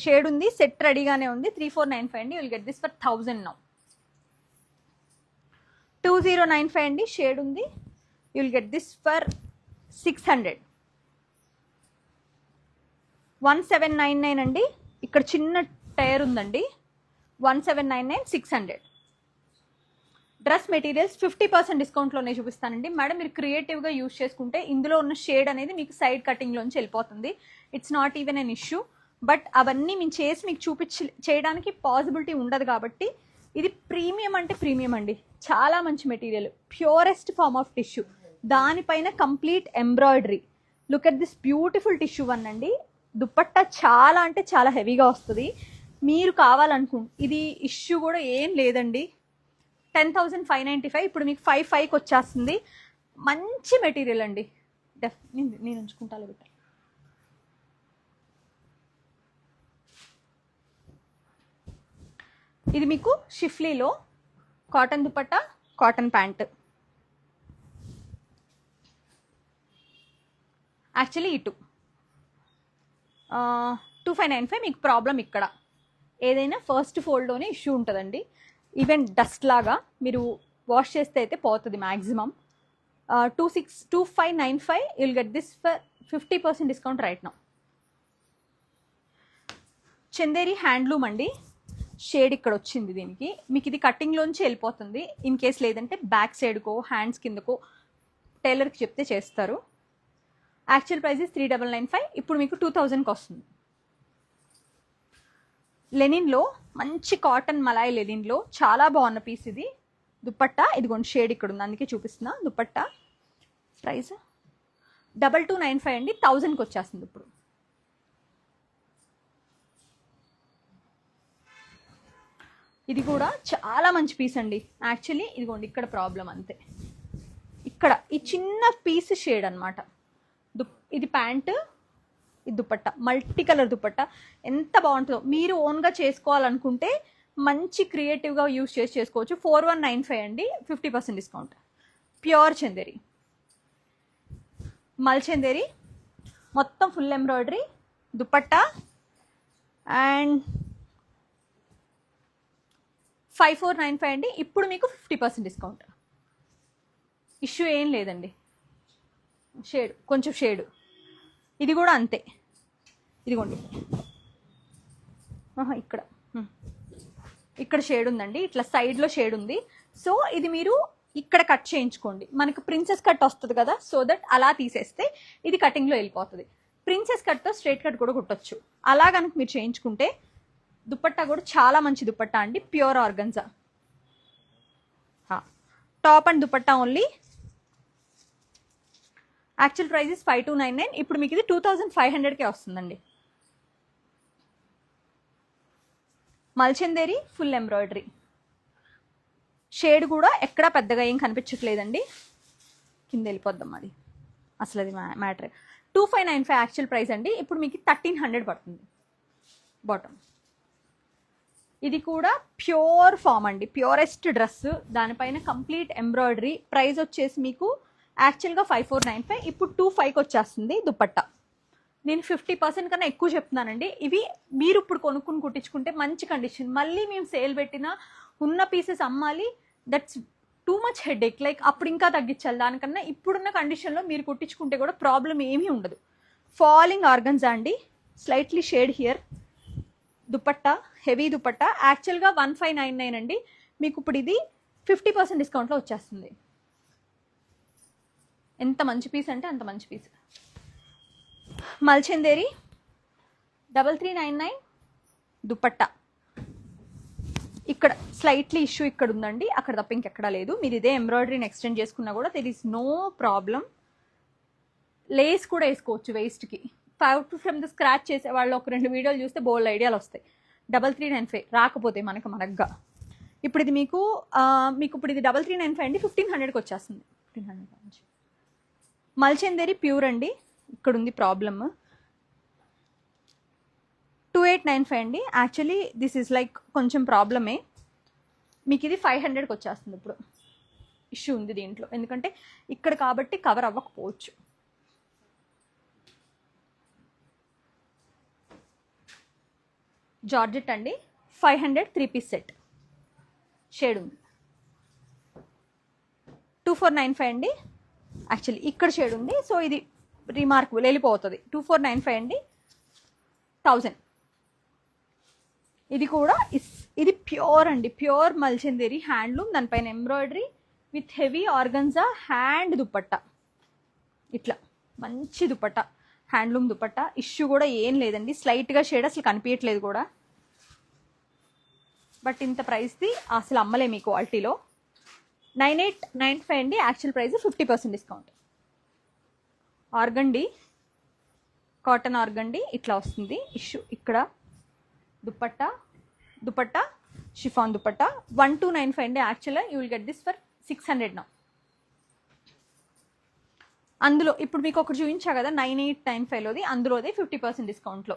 షేడ్ ఉంది, సెట్ రెడీగానే ఉంది. 3495 అండి. Will get this for 1000 now. 2095 అండి. షేడ్ ఉంది, you will get this for 600. 1799 అండి. ఇక్కడ చిన్న టైర్ ఉందండి. 1799 600. డ్రెస్ మెటీరియల్స్ 50% డిస్కౌంట్లోనే చూపిస్తానండి. మేడం మీరు క్రియేటివ్గా యూజ్ చేసుకుంటే ఇందులో ఉన్న షేడ్ అనేది మీకు సైడ్ కటింగ్లోంచి వెళ్ళిపోతుంది. It's not even an issue. But అవన్నీ మేము చేసి మీకు చేయడానికి పాసిబిలిటీ ఉండదు కాబట్టి ఇది ప్రీమియం అంటే ప్రీమియం అండి. చాలా మంచి material, purest form of tissue, దానిపైన complete embroidery. Look at this beautiful tissue one అండి. దుపట్టా చాలా అంటే చాలా హెవీగా వస్తుంది. మీరు ఇది ఇష్యూ కూడా ఏం లేదండి. 10,595. ఇప్పుడు మీకు 5,500కి వచ్చేస్తుంది. మంచి మెటీరియల్ అండి. నేను ఉంచుకుంటాను బిడ్డ. ఇది మీకు షిఫ్లీలో cotton dupatta, cotton pant. Actually ఇటు 2595. మీకు ప్రాబ్లం ఇక్కడ ఏదైనా ఫస్ట్ ఫోల్డ్లోనే ఇష్యూ ఉంటుందండి. ఈవెన్ డస్ట్ లాగా మీరు వాష్ చేస్తే అయితే పోతుంది maximum. 2595 you'll get this for 50% discount right now. Chanderi handloom అండి. షేడ్ ఇక్కడ వచ్చింది దీనికి. మీకు ఇది కటింగ్లోంచి వెళ్ళిపోతుంది. ఇన్ కేస్ లేదంటే బ్యాక్ సైడ్కో హ్యాండ్స్ కిందకో టైలర్కి చెప్తే చేస్తారు. Actual price 3995. ఇప్పుడు మీకు 2000కి వస్తుంది. లెనిన్లో మంచి కాటన్ మలాయ్ లెనిన్లో చాలా బాగున్న పీస్ ఇది. దుపట్టా ఇదిగోండి షేడ్ ఇక్కడ ఉంది, అందుకే చూపిస్తున్నా. దుపట్టా ప్రైస్ 2295 అండి. 1000కి వచ్చేస్తుంది ఇప్పుడు. ఇది కూడా చాలా మంచి పీస్ అండి. యాక్చువల్లీ ఇదిగోండి ఇక్కడ ప్రాబ్లం అంతే. ఇక్కడ ఈ చిన్న పీస్ షేడ్ అనమాట. ఇది ప్యాంటు, ఇది దుపట్టా, మల్టీ కలర్ దుపట్టా. ఎంత బాగుంటుందో. మీరు ఓన్గా చేసుకోవాలనుకుంటే మంచి క్రియేటివ్గా యూజ్ చేసుకోవచ్చు. 4195 అండి. 50% డిస్కౌంట్. ప్యూర్ చందేరి, మల్ చందేరి, మొత్తం ఫుల్ ఎంబ్రాయిడరీ దుపట్టా. అండ్ 5495 అండి. ఇప్పుడు మీకు 50% డిస్కౌంట్. ఇష్యూ ఏం లేదండి. షేడ్ కొంచెం షేడు. ఇది కూడా అంతే. ఇదిగోండి ఇక్కడ షేడ్ ఉందండి. ఇట్లా సైడ్లో షేడ్ ఉంది. సో ఇది మీరు ఇక్కడ కట్ చేయించుకోండి. మనకు ప్రిన్సెస్ కట్ వస్తుంది కదా, సో దట్ అలా తీసేస్తే ఇది కటింగ్లో వెళ్ళిపోతుంది. ప్రిన్సెస్ కట్తో స్ట్రైట్ కట్ కూడా కుట్టొచ్చు. అలా కనుక మీరు చేయించుకుంటే దుపట్టా కూడా చాలా మంచి దుపట్టా అండి. Pure organza. Top and dupatta only. Actual price 5299. ఇప్పుడు మీకు ఇది 2500కే వస్తుందండి. మల్చందేరి ఫుల్ ఎంబ్రాయిడరీ. షేడ్ కూడా ఎక్కడా పెద్దగా ఏం కనిపించట్లేదండి. కింద వెళ్ళిపోద్దాం అది, అసలు అది మ్యాటర్. 2595 యాక్చువల్ ప్రైస్ అండి. ఇప్పుడు మీకు 1300 పడుతుంది బాటమ్. ఇది కూడా ప్యూర్ ఫామ్ అండి, ప్యూరెస్ట్ డ్రెస్. దానిపైన కంప్లీట్ ఎంబ్రాయిడరీ. ప్రైస్ వచ్చేసి మీకు యాక్చువల్గా 5495. ఇప్పుడు 25కి వచ్చేస్తుంది దుపట్టా. నేను 50% కన్నా ఎక్కువ చెప్తున్నానండి. ఇవి మీరు ఇప్పుడు కొనుక్కుని కుట్టించుకుంటే మంచి కండిషన్. మళ్ళీ మేము సేల్ పెట్టినా ఉన్న పీసెస్ అమ్మాలి. That's too much headache. Like అప్పుడు ఇంకా తగ్గించాలి. దానికన్నా ఇప్పుడున్న కండిషన్లో మీరు కుట్టించుకుంటే కూడా ప్రాబ్లం ఏమీ ఉండదు. ఫాలింగ్ ఆర్గన్జా అండి. Slightly shade here. Dupatta heavy dupatta. యాక్చువల్గా 1599 అండి. మీకు ఇప్పుడు ఇది 50% డిస్కౌంట్లో వచ్చేస్తుంది. ఎంత మంచి పీస్ అంటే అంత మంచి పీస్. మల్చందేరి 3399 దుపట్టా. ఇక్కడ స్లైట్లీ ఇష్యూ ఇక్కడ ఉందండి, అక్కడ తప్ప ఇంకెక్కడా లేదు. మీరు ఇదే ఎంబ్రాయిడరీని ఎక్స్టెండ్ చేసుకున్నా కూడా there is no problem. Lace కూడా వేసుకోవచ్చు వేస్ట్కి. ఫ్రమ్ ద స్క్రాచ్ చేసే వాళ్ళు ఒక 2 వీడియోలు చూస్తే బోల్డ్ ఐడియాలు వస్తాయి. 3395 రాకపోతే మనకుగా. ఇప్పుడు ఇది మీకు ఇప్పుడు ఇది 3395 అండి. 1500కి వచ్చేస్తుంది. 1500. మల్చందేరి ప్యూర్ అండి. ఇక్కడ ఉంది ప్రాబ్లమ్. 2895 అండి. యాక్చువల్లీ దిస్ ఈజ్ లైక్ కొంచెం ప్రాబ్లమే. మీకు ఇది 500కి వచ్చేస్తుంది. ఇప్పుడు ఇష్యూ ఉంది దీంట్లో, ఎందుకంటే ఇక్కడ కాబట్టి కవర్ అవ్వకపోవచ్చు. జార్జెట్ అండి. 500 3-piece సెట్. షేడ్ ఉంది. 2495 అండి. యాక్చువల్లీ ఇక్కడ షేడ్ ఉంది, సో ఇది రిమార్కబుల్ వెళ్ళిపోతుంది. 2495 అండి, 1000. ఇది కూడా ఇది ప్యూర్ అండి, ప్యూర్ మల్చందేరి హ్యాండ్లూమ్, దానిపైన embroidery with heavy organza hand dupatta. ఇట్లా మంచి దుపట్టా, హ్యాండ్లూమ్ దుపట్టా. ఇష్యూ కూడా ఏం లేదండి, స్లైట్గా షేడ్ అసలు కనిపించట్లేదు కూడా. బట్ ఇంత ప్రైస్ది అసలు అమ్మలేము ఈ క్వాలిటీలో. 9895 అండి, actual price 50% discount. Organdie, cotton organdie ఇట్లా వస్తుంది. ఇష్యూ ఇక్కడ దుపట్టా షిఫాన్ దుపట్టా. 1295 అండి, యాక్చువల్గా you will get this for 600 నా. అందులో ఇప్పుడు మీకు ఒకటి చూపించా కదా 9895లోది, అందులోది 50% డిస్కౌంట్లో.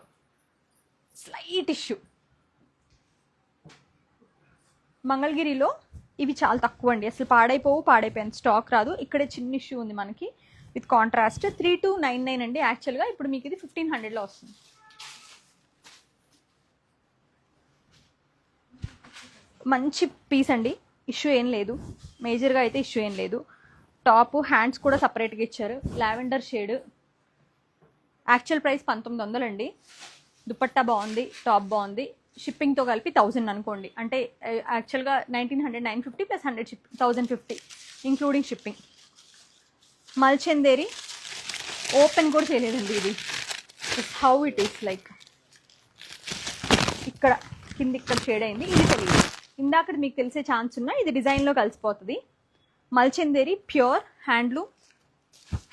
Slight issue. మంగళగిరిలో ఇవి చాలా తక్కువ అండి, అసలు పాడైపోయాను, స్టాక్ రాదు. ఇక్కడే చిన్న ఇష్యూ ఉంది మనకి విత్ కాంట్రాస్ట్. 3299 అండి, యాక్చువల్గా ఇప్పుడు మీకు ఇది 1500లో వస్తుంది. మంచి పీస్ అండి, ఇష్యూ ఏం లేదు, మేజర్గా అయితే ఇష్యూ ఏం లేదు. టాప్ హ్యాండ్స్ కూడా సపరేట్గా ఇచ్చారు, లావెండర్ షేడ్. యాక్చువల్ ప్రైస్ 1900 అండి. దుపట్టా బాగుంది, టాప్ బాగుంది. షిప్పింగ్తో కలిపి 1000 అనుకోండి, అంటే యాక్చువల్గా 1900, 950 ప్లస్ 100 షిప్పింగ్, 1050 ఇంక్లూడింగ్ షిప్పింగ్. మల్చందేరి ఓపెన్ కూడా చేయలేదండి ఇది. హౌ ఇట్ ఈస్ లైక్ ఇక్కడ ఇక్కడ షేడ్ అయింది, ఇది తెలియదు. ఇందాక మీకు తెలిసే ఛాన్స్ ఉన్నా, ఇది డిజైన్లో కలిసిపోతుంది. మల్చందేరి pure handloom,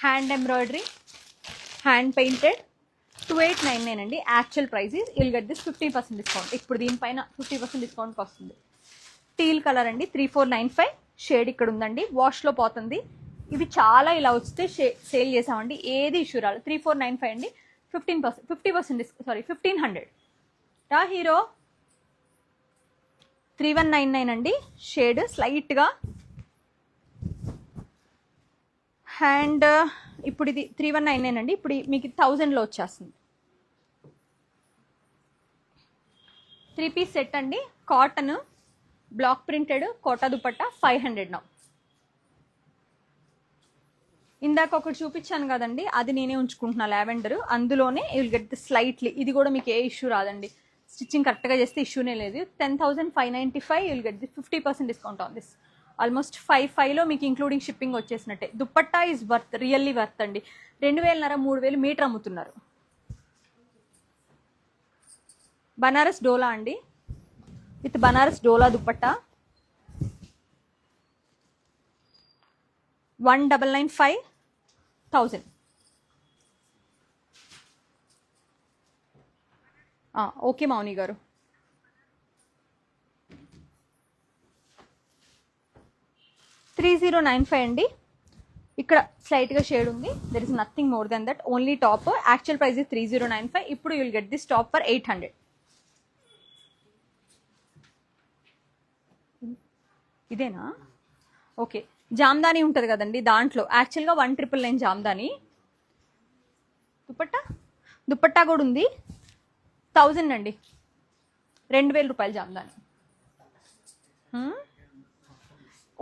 hand embroidery, hand painted. 2899 అండి, actual price is will get this 50% discount. ఇప్పుడు దీనిపైన 50% డిస్కౌంట్కి వస్తుంది. టీల్ కలర్ అండి, 3495 షేడ్ ఇక్కడ ఉందండి, వాష్లో పోతుంది. ఇవి చాలా ఇలా వస్తే సేల్ చేసామండి, ఏది ఇష్యూ రాలేదు. 3495 అండి, 50% 1500. రా హీరో. 3199 అండి, షేడ్ స్లైట్గా హ్యాండ్. ఇప్పుడు ఇది 3199 అండి, ఇప్పుడు మీకు 1000లో వచ్చేస్తుంది. 3 పీస్ సెట్ అండి, cotton block printed Kota dupatta 500 నా. ఇందాక ఒకటి చూపించాను కదండి, అది నేనే ఉంచుకుంటున్నా లావెండర్, అందులోనే you will get the slightly. ఇది కూడా మీకు ఏ ఇష్యూ రాదండి, స్టిచ్చింగ్ కరెక్ట్గా చేస్తే ఇష్యూనే లేదు. 10,595 you will get the 50% discount on this. Almost 5,500లో మీకు ఇంక్లూడింగ్ షిప్పింగ్ వచ్చేసినట్టే. Dupatta is worth, really worth అండి. 2000 3000 మీటర్ అమ్ముతున్నారు. బనారస్ డోలా అండి, విత్ బనారస్ డోలా దుపట్టా. 1995, 1000. ఓకే మౌని గారు. $3095 అండి, ఇక్కడ స్లైట్గా షేడ్ ఉంది. There is nothing more than that, only top. Actual price is 3095. ఇప్పుడు you will get this top for 800. ఇదేనా? ఓకే. జామ్దాని ఉంటుంది కదండి, దాంట్లో యాక్చువల్గా 1999 జామ్దాని. దుపట్టా కూడా ఉంది. 1000 అండి, 2000 రూపాయలు జామ్దాని.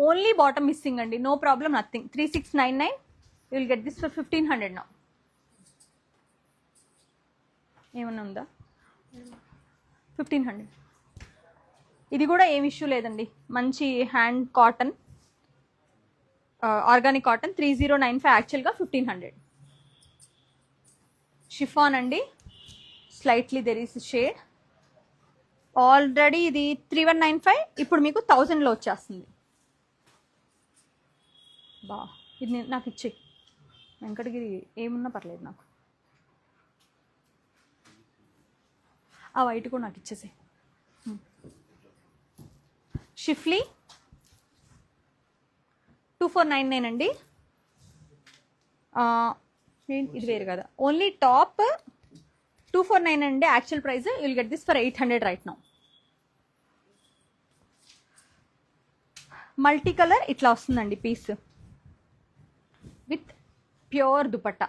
ఓన్లీ బాటమ్ మిస్సింగ్ అండి, no problem, nothing. 3699 you will get this for 1500 నా. ఏమన్నా ఉందా? 1500. ఇది కూడా ఏం ఇష్యూ లేదండి, మంచి హ్యాండ్ కాటన్, ఆర్గానిక్ కాటన్. 3095, యాక్చువల్గా 1500. షిఫాన్ అండి, slightly there is shade. Already ఇది 3195, ఇప్పుడు మీకు 1000లో వచ్చేస్తుంది. ఇది నాకు ఇచ్చే వెంకటగిరి ఏమున్నా పర్లేదు నాకు. ఆ వైట్ కూడా నాకు ఇచ్చేసే. షిఫ్లీ 2499 అండి. ఇది వేరు కదా, ఓన్లీ టాప్ 249 అండి, actual price. You will get this for 800 right now. Multi colour ఇట్లా వస్తుందండి పీస్ విత్ ప్యూర్ దుపట్టా.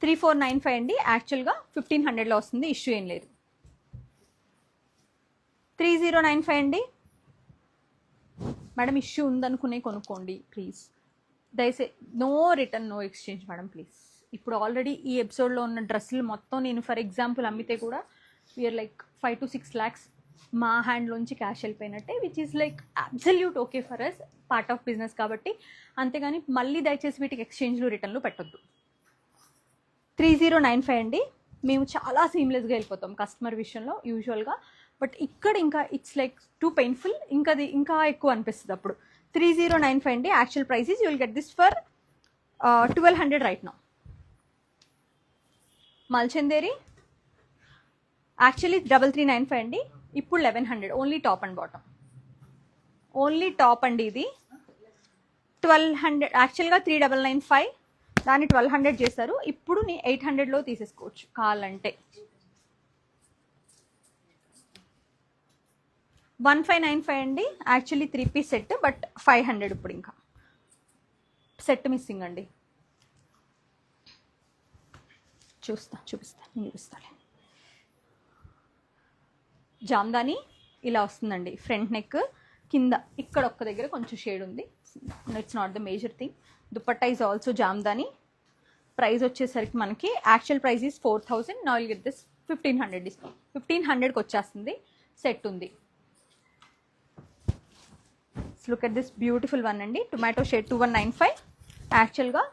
3495 అండి, యాక్చువల్గా 1500లో వస్తుంది, ఇష్యూ ఏం లేదు. 3095 అండి, మేడం ఇష్యూ ఉందనుకునే కొనుక్కోండి ప్లీజ్. దయచేసి no return no exchange madam please. ఇప్పుడు ఆల్రెడీ ఈ ఎపిసోడ్లో ఉన్న డ్రెస్సులు మొత్తం నేను ఫర్ ఎగ్జాంపుల్ అమ్మితే కూడా వీఆర్ లైక్ 5 to 6 lakhs మా హ్యాండ్లోంచి క్యాష్ వెళ్ళిపోయినట్టే, which is like absolute okay for us, part of business కాబట్టి. అంతేగాని మళ్ళీ దయచేసి వీటికి ఎక్స్చేంజ్లు రిటర్న్లు పెట్టొద్దు. 3095 అండి. మేము చాలా సీమ్లెస్గా వెళ్ళిపోతాం కస్టమర్ విషయంలో యూజువల్గా, బట్ ఇక్కడ ఇంకా ఇట్స్ లైక్ టూ పెయిన్ఫుల్, ఇంకా అది ఇంకా ఎక్కువ అనిపిస్తుంది అప్పుడు. 3095 అండి. Actual price is you will get this for 1200 right now. Mulchanderi actually 3395 అండి, ఇప్పుడు 1100 only top and bottom. Only top అండి ఇది 1200. యాక్చువల్గా 3995 దాన్ని 1200 చేశారు, ఇప్పుడు నీ 800లో తీసేసుకోవచ్చు కావాలంటే. 1595 అండి. యాక్చువల్లీ 3 piece సెట్, బట్ 500 ఇప్పుడు ఇంకా సెట్ మిస్సింగ్ అండి. చూపిస్తాలే. జామ్దాని ఇలా వస్తుందండి. ఫ్రంట్ నెక్ కింద ఇక్కడ ఒక్క దగ్గర కొంచెం షేడ్ ఉంది, it's not the major thing. Dupatta is also Jamdani. Price వచ్చేసరికి మనకి actual price is 4000, now will get this 1500 discount. 1500కి వచ్చేస్తుంది. సెట్ ఉంది. Look at this beautiful one అండి, టొమాటో షేడ్ 2195. యాక్చువల్గా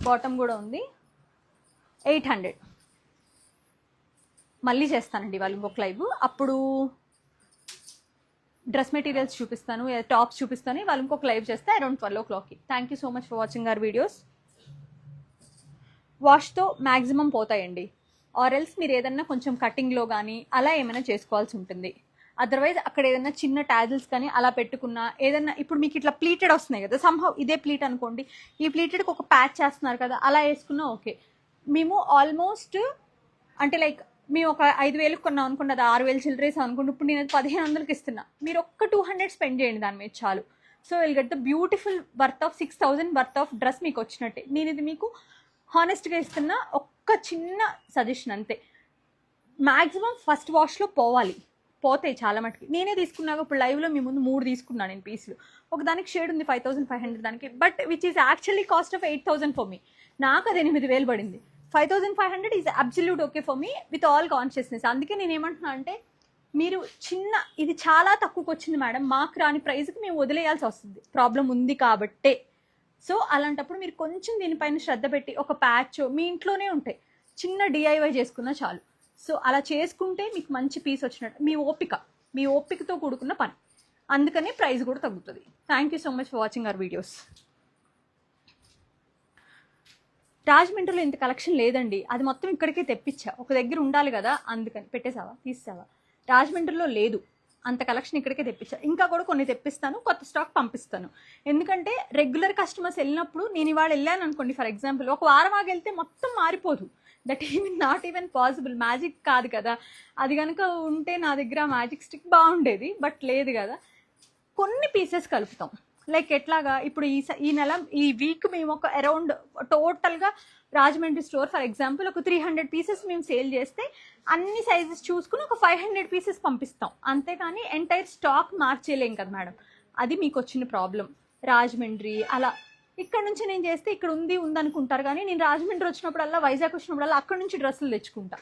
బాటమ్ కూడా ఉంది 800. మళ్ళీ చేస్తానండి వాళ్ళు ఇంకొక లైవ్, అప్పుడు డ్రెస్ మెటీరియల్స్ చూపిస్తాను, టాప్స్ చూపిస్తాను. వాళ్ళు ఇంకొక లైవ్ చేస్తే అరౌండ్ 12 o'clockకి. Thank you so much for watching our videos. వాష్తో మ్యాక్సిమం పోతాయండి, ఆర్ ఎల్స్ మీరు ఏదన్నా కొంచెం కటింగ్లో కానీ అలా ఏమైనా చేసుకోవాల్సి ఉంటుంది. అదర్వైజ్ అక్కడ ఏదైనా చిన్న టాజిల్స్ కానీ అలా పెట్టుకున్నా, ఏదన్నా ఇప్పుడు మీకు ఇట్లా ప్లీటెడ్ వస్తున్నాయి కదా, సంహౌ ఇదే ప్లీట్ అనుకోండి, ఈ ప్లీటెడ్కి ఒక ప్యాచ్ చేస్తున్నారు కదా, అలా వేసుకున్నా ఓకే. మేము ఆల్మోస్ట్ అంటే లైక్ మేము ఒక 5000 కొన్నాం అనుకోండి, అది 6000 చిల్డ్రేస్ అనుకోండి, ఇప్పుడు నేను 1500కి ఇస్తున్నా. మీరు ఒక్క 200 స్పెండ్ చేయండి దాని మీద చాలు. So will get the beautiful worth of 6000 worth of dress మీకు వచ్చినట్టే. నేను ఇది మీకు హానెస్ట్గా ఇస్తున్న ఒక్క చిన్న సజెషన్ అంతే. మ్యాక్సిమం ఫస్ట్ వాష్లో పోతాయి చాలా మటుకి. నేనే తీసుకున్నాక ఇప్పుడు లైవ్లో మీ ముందు 3 తీసుకున్నాను నేను పీసులు. ఒక దానికి షేడ్ ఉంది 5500 దానికి, but which is actually cost of 8000 for me. నాకు అది 8000 పడింది. 5500 is absolute okay for me with all consciousness. అందుకే నేను ఏమంటున్నా అంటే, మీరు ఇది చాలా తక్కువకి వచ్చింది మేడం, మాకు రాని ప్రైస్కి మేము వదిలేయాల్సి వస్తుంది, ప్రాబ్లం ఉంది కాబట్టే. సో అలాంటప్పుడు మీరు కొంచెం దీనిపైన శ్రద్ధ పెట్టి ఒక ప్యాచ్ మీ ఇంట్లోనే ఉంటాయి, చిన్న డిఐవై చేసుకున్నా చాలు. సో అలా చేసుకుంటే మీకు మంచి పీస్ వచ్చినట్టు. మీ ఓపికతో కూడుకున్న పని, అందుకనే ప్రైస్ కూడా తగ్గుతుంది. Thank you so much for watching our videos. రాజమండ్రిలో ఇంత కలెక్షన్ లేదండి, అది మొత్తం ఇక్కడికే తెప్పించా, ఒక దగ్గర ఉండాలి కదా, అందుకని. తీసావా? రాజమండ్రిలో లేదు అంత కలెక్షన్, ఇక్కడికే తెప్పించా. ఇంకా కూడా కొన్ని తెప్పిస్తాను, కొత్త స్టాక్ పంపిస్తాను. ఎందుకంటే రెగ్యులర్ కస్టమర్స్ వెళ్ళినప్పుడు, నేను ఇవాళ వెళ్ళాను అనుకోండి ఫర్ ఎగ్జాంపుల్, ఒక వారం ఆగి వెళ్తే మొత్తం మారిపోదు. That not even possible. Magic కాదు కదా అది. కనుక ఉంటే నా దగ్గర మ్యాజిక్ స్టిక్ బాగుండేది, బట్ లేదు కదా. కొన్ని పీసెస్ కలుపుతాం. లైక్ ఎట్లాగా, ఇప్పుడు ఈ నెల ఈ వీక్ మేము ఒక అరౌండ్ టోటల్గా రాజమండ్రి స్టోర్ ఫర్ ఎగ్జాంపుల్ ఒక 300 పీసెస్ మేము సేల్ చేస్తే, అన్ని సైజెస్ చూసుకుని ఒక 500 పీసెస్ పంపిస్తాం. అంతేకాని ఎంటైర్ స్టాక్ మార్చేయలేం కదా మేడం, అది మీకు వచ్చిన ప్రాబ్లం. రాజమండ్రి అలా ఇక్కడ నుంచి నేను చేస్తే ఇక్కడ ఉంది అనుకుంటారు, కానీ నేను రాజమండ్రి వచ్చినప్పుడల్లా, వైజాగ్ వచ్చినప్పుడల్లా అక్కడ నుంచి డ్రెస్సులు తెచ్చుకుంటా.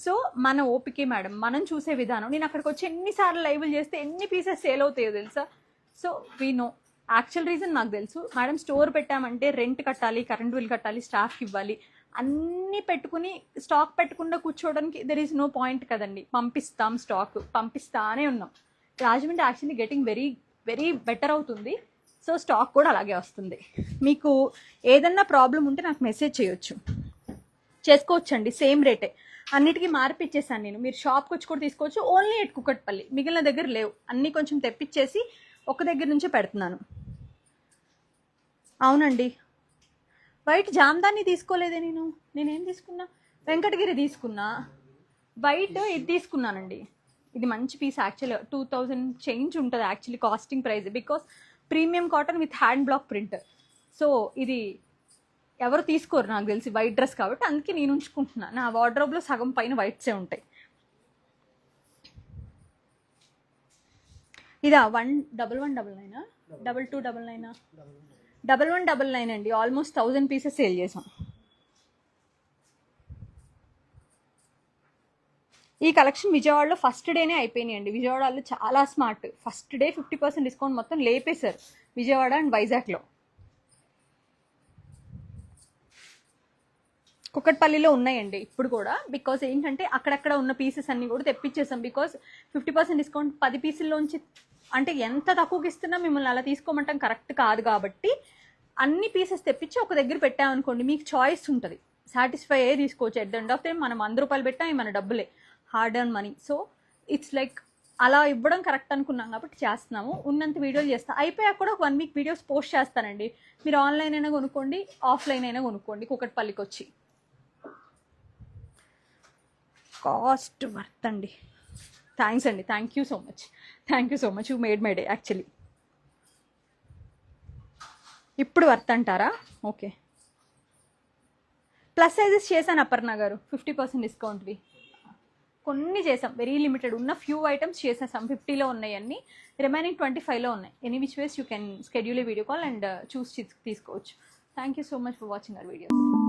సో మన ఓపికే మేడం, మనం చూసే విధానం. నేను అక్కడికి వచ్చి ఎన్నిసార్లు లైవ్లు చేస్తే ఎన్ని పీసెస్ సేల్ అవుతాయో తెలుసా. So we know. Actual reason నాకు తెలుసు మేడం, స్టోర్ పెట్టామంటే రెంట్ కట్టాలి, కరెంట్ బిల్ కట్టాలి, స్టాఫ్కి ఇవ్వాలి, అన్నీ పెట్టుకుని స్టాక్ పెట్టకుండా కూర్చోవడానికి దెర్ ఈజ్ నో పాయింట్ కదండి. స్టాక్ పంపిస్తానే ఉన్నాం. Rajahmundry actually getting very very better అవుతుంది. సో స్టాక్ కూడా అలాగే వస్తుంది. మీకు ఏదన్నా ప్రాబ్లం ఉంటే నాకు మెసేజ్ చేసుకోవచ్చండి, సేమ్ రేటే. అన్నిటికీ మార్పిచ్చేసాను నేను, మీరు షాప్కి వచ్చి కూడా తీసుకోవచ్చు. ఓన్లీ ఎట్ కుకట్పల్లి, మిగిలిన దగ్గర లేవు. అన్నీ కొంచెం తెప్పించేసి ఒక దగ్గర నుంచే పెడుతున్నాను. అవునండి, వైట్ జామ్దాన్ని తీసుకోలేదే నేనేం తీసుకున్నా, వెంకటగిరి తీసుకున్నా. వైట్ ఇది తీసుకున్నానండి, ఇది మంచి పీస్. యాక్చువల్గా 2000 చేంజ్ ఉంటుంది actually costing price, because premium cotton with hand block print. So ఇది ఎవరు తీసుకోరు నాకు తెలిసి, వైట్ డ్రెస్ కాబట్టి, అందుకే నేను ఉంచుకుంటున్నా. నా వార్డ్రోబ్లో సగం పైన వైట్సే ఉంటాయి. ఇదా 1199 2299 1199 అండి. ఆల్మోస్ట్ 1000 పీసెస్ సేల్ చేసాం. ఈ కలెక్షన్ విజయవాడలో ఫస్ట్ డేనే అయిపోయినాయండి. విజయవాడలో చాలా స్మార్ట్, ఫస్ట్ డే 50% డిస్కౌంట్ మొత్తం లేపేశారు విజయవాడ అండ్ వైజాగ్లో. కుక్కట్పల్లిలో ఉన్నాయండి ఇప్పుడు కూడా, బికాజ్ ఏంటంటే అక్కడక్కడ ఉన్న పీసెస్ అన్ని కూడా తెప్పించేసాం. బికాజ్ 50% డిస్కౌంట్ 10 పీసుల్లోంచి అంటే ఎంత తక్కువకి ఇస్తున్నా మిమ్మల్ని అలా తీసుకోమంటాం కరెక్ట్ కాదు. కాబట్టి అన్ని పీసెస్ తెప్పించి ఒక దగ్గర పెట్టామనుకోండి, మీకు చాయిస్ ఉంటుంది, సాటిస్ఫై అయ్యే తీసుకోవచ్చు. At the end of time మనం 100 రూపాయలు పెట్టాం, మన డబ్బులే, hard earn money. So it's like అలా ఇవ్వడం కరెక్ట్ అనుకున్నాం కాబట్టి చేస్తున్నాము. ఉన్నంత వీడియోలు చేస్తాం, అయిపోయాక కూడా ఒక 1 వీక్ వీడియోస్ పోస్ట్ చేస్తానండి. మీరు ఆన్లైన్ అయినా కొనుక్కోండి, ఆఫ్లైన్ అయినా కొనుక్కోండి. కుక్కట్పల్లికి వచ్చి కాస్ట్ వర్త్ అండి. థ్యాంక్స్ అండి, thank you so much, you made my day actually. ఇప్పుడు వర్త్ అంటారా? ఓకే, ప్లస్ సైజెస్ చేశాను అపర్ణ గారు, 50% డిస్కౌంట్వి కొన్ని చేసాం, వెరీ లిమిటెడ్ ఉన్న ఫ్యూ ఐటమ్స్ చేసేసాం. 50లో ఉన్నాయి అన్ని, రిమైనింగ్ 25లో ఉన్నాయి. Any which ways you can schedule A video call and చూసి తీసుకోవచ్చు. Thank you so much for watching our videos.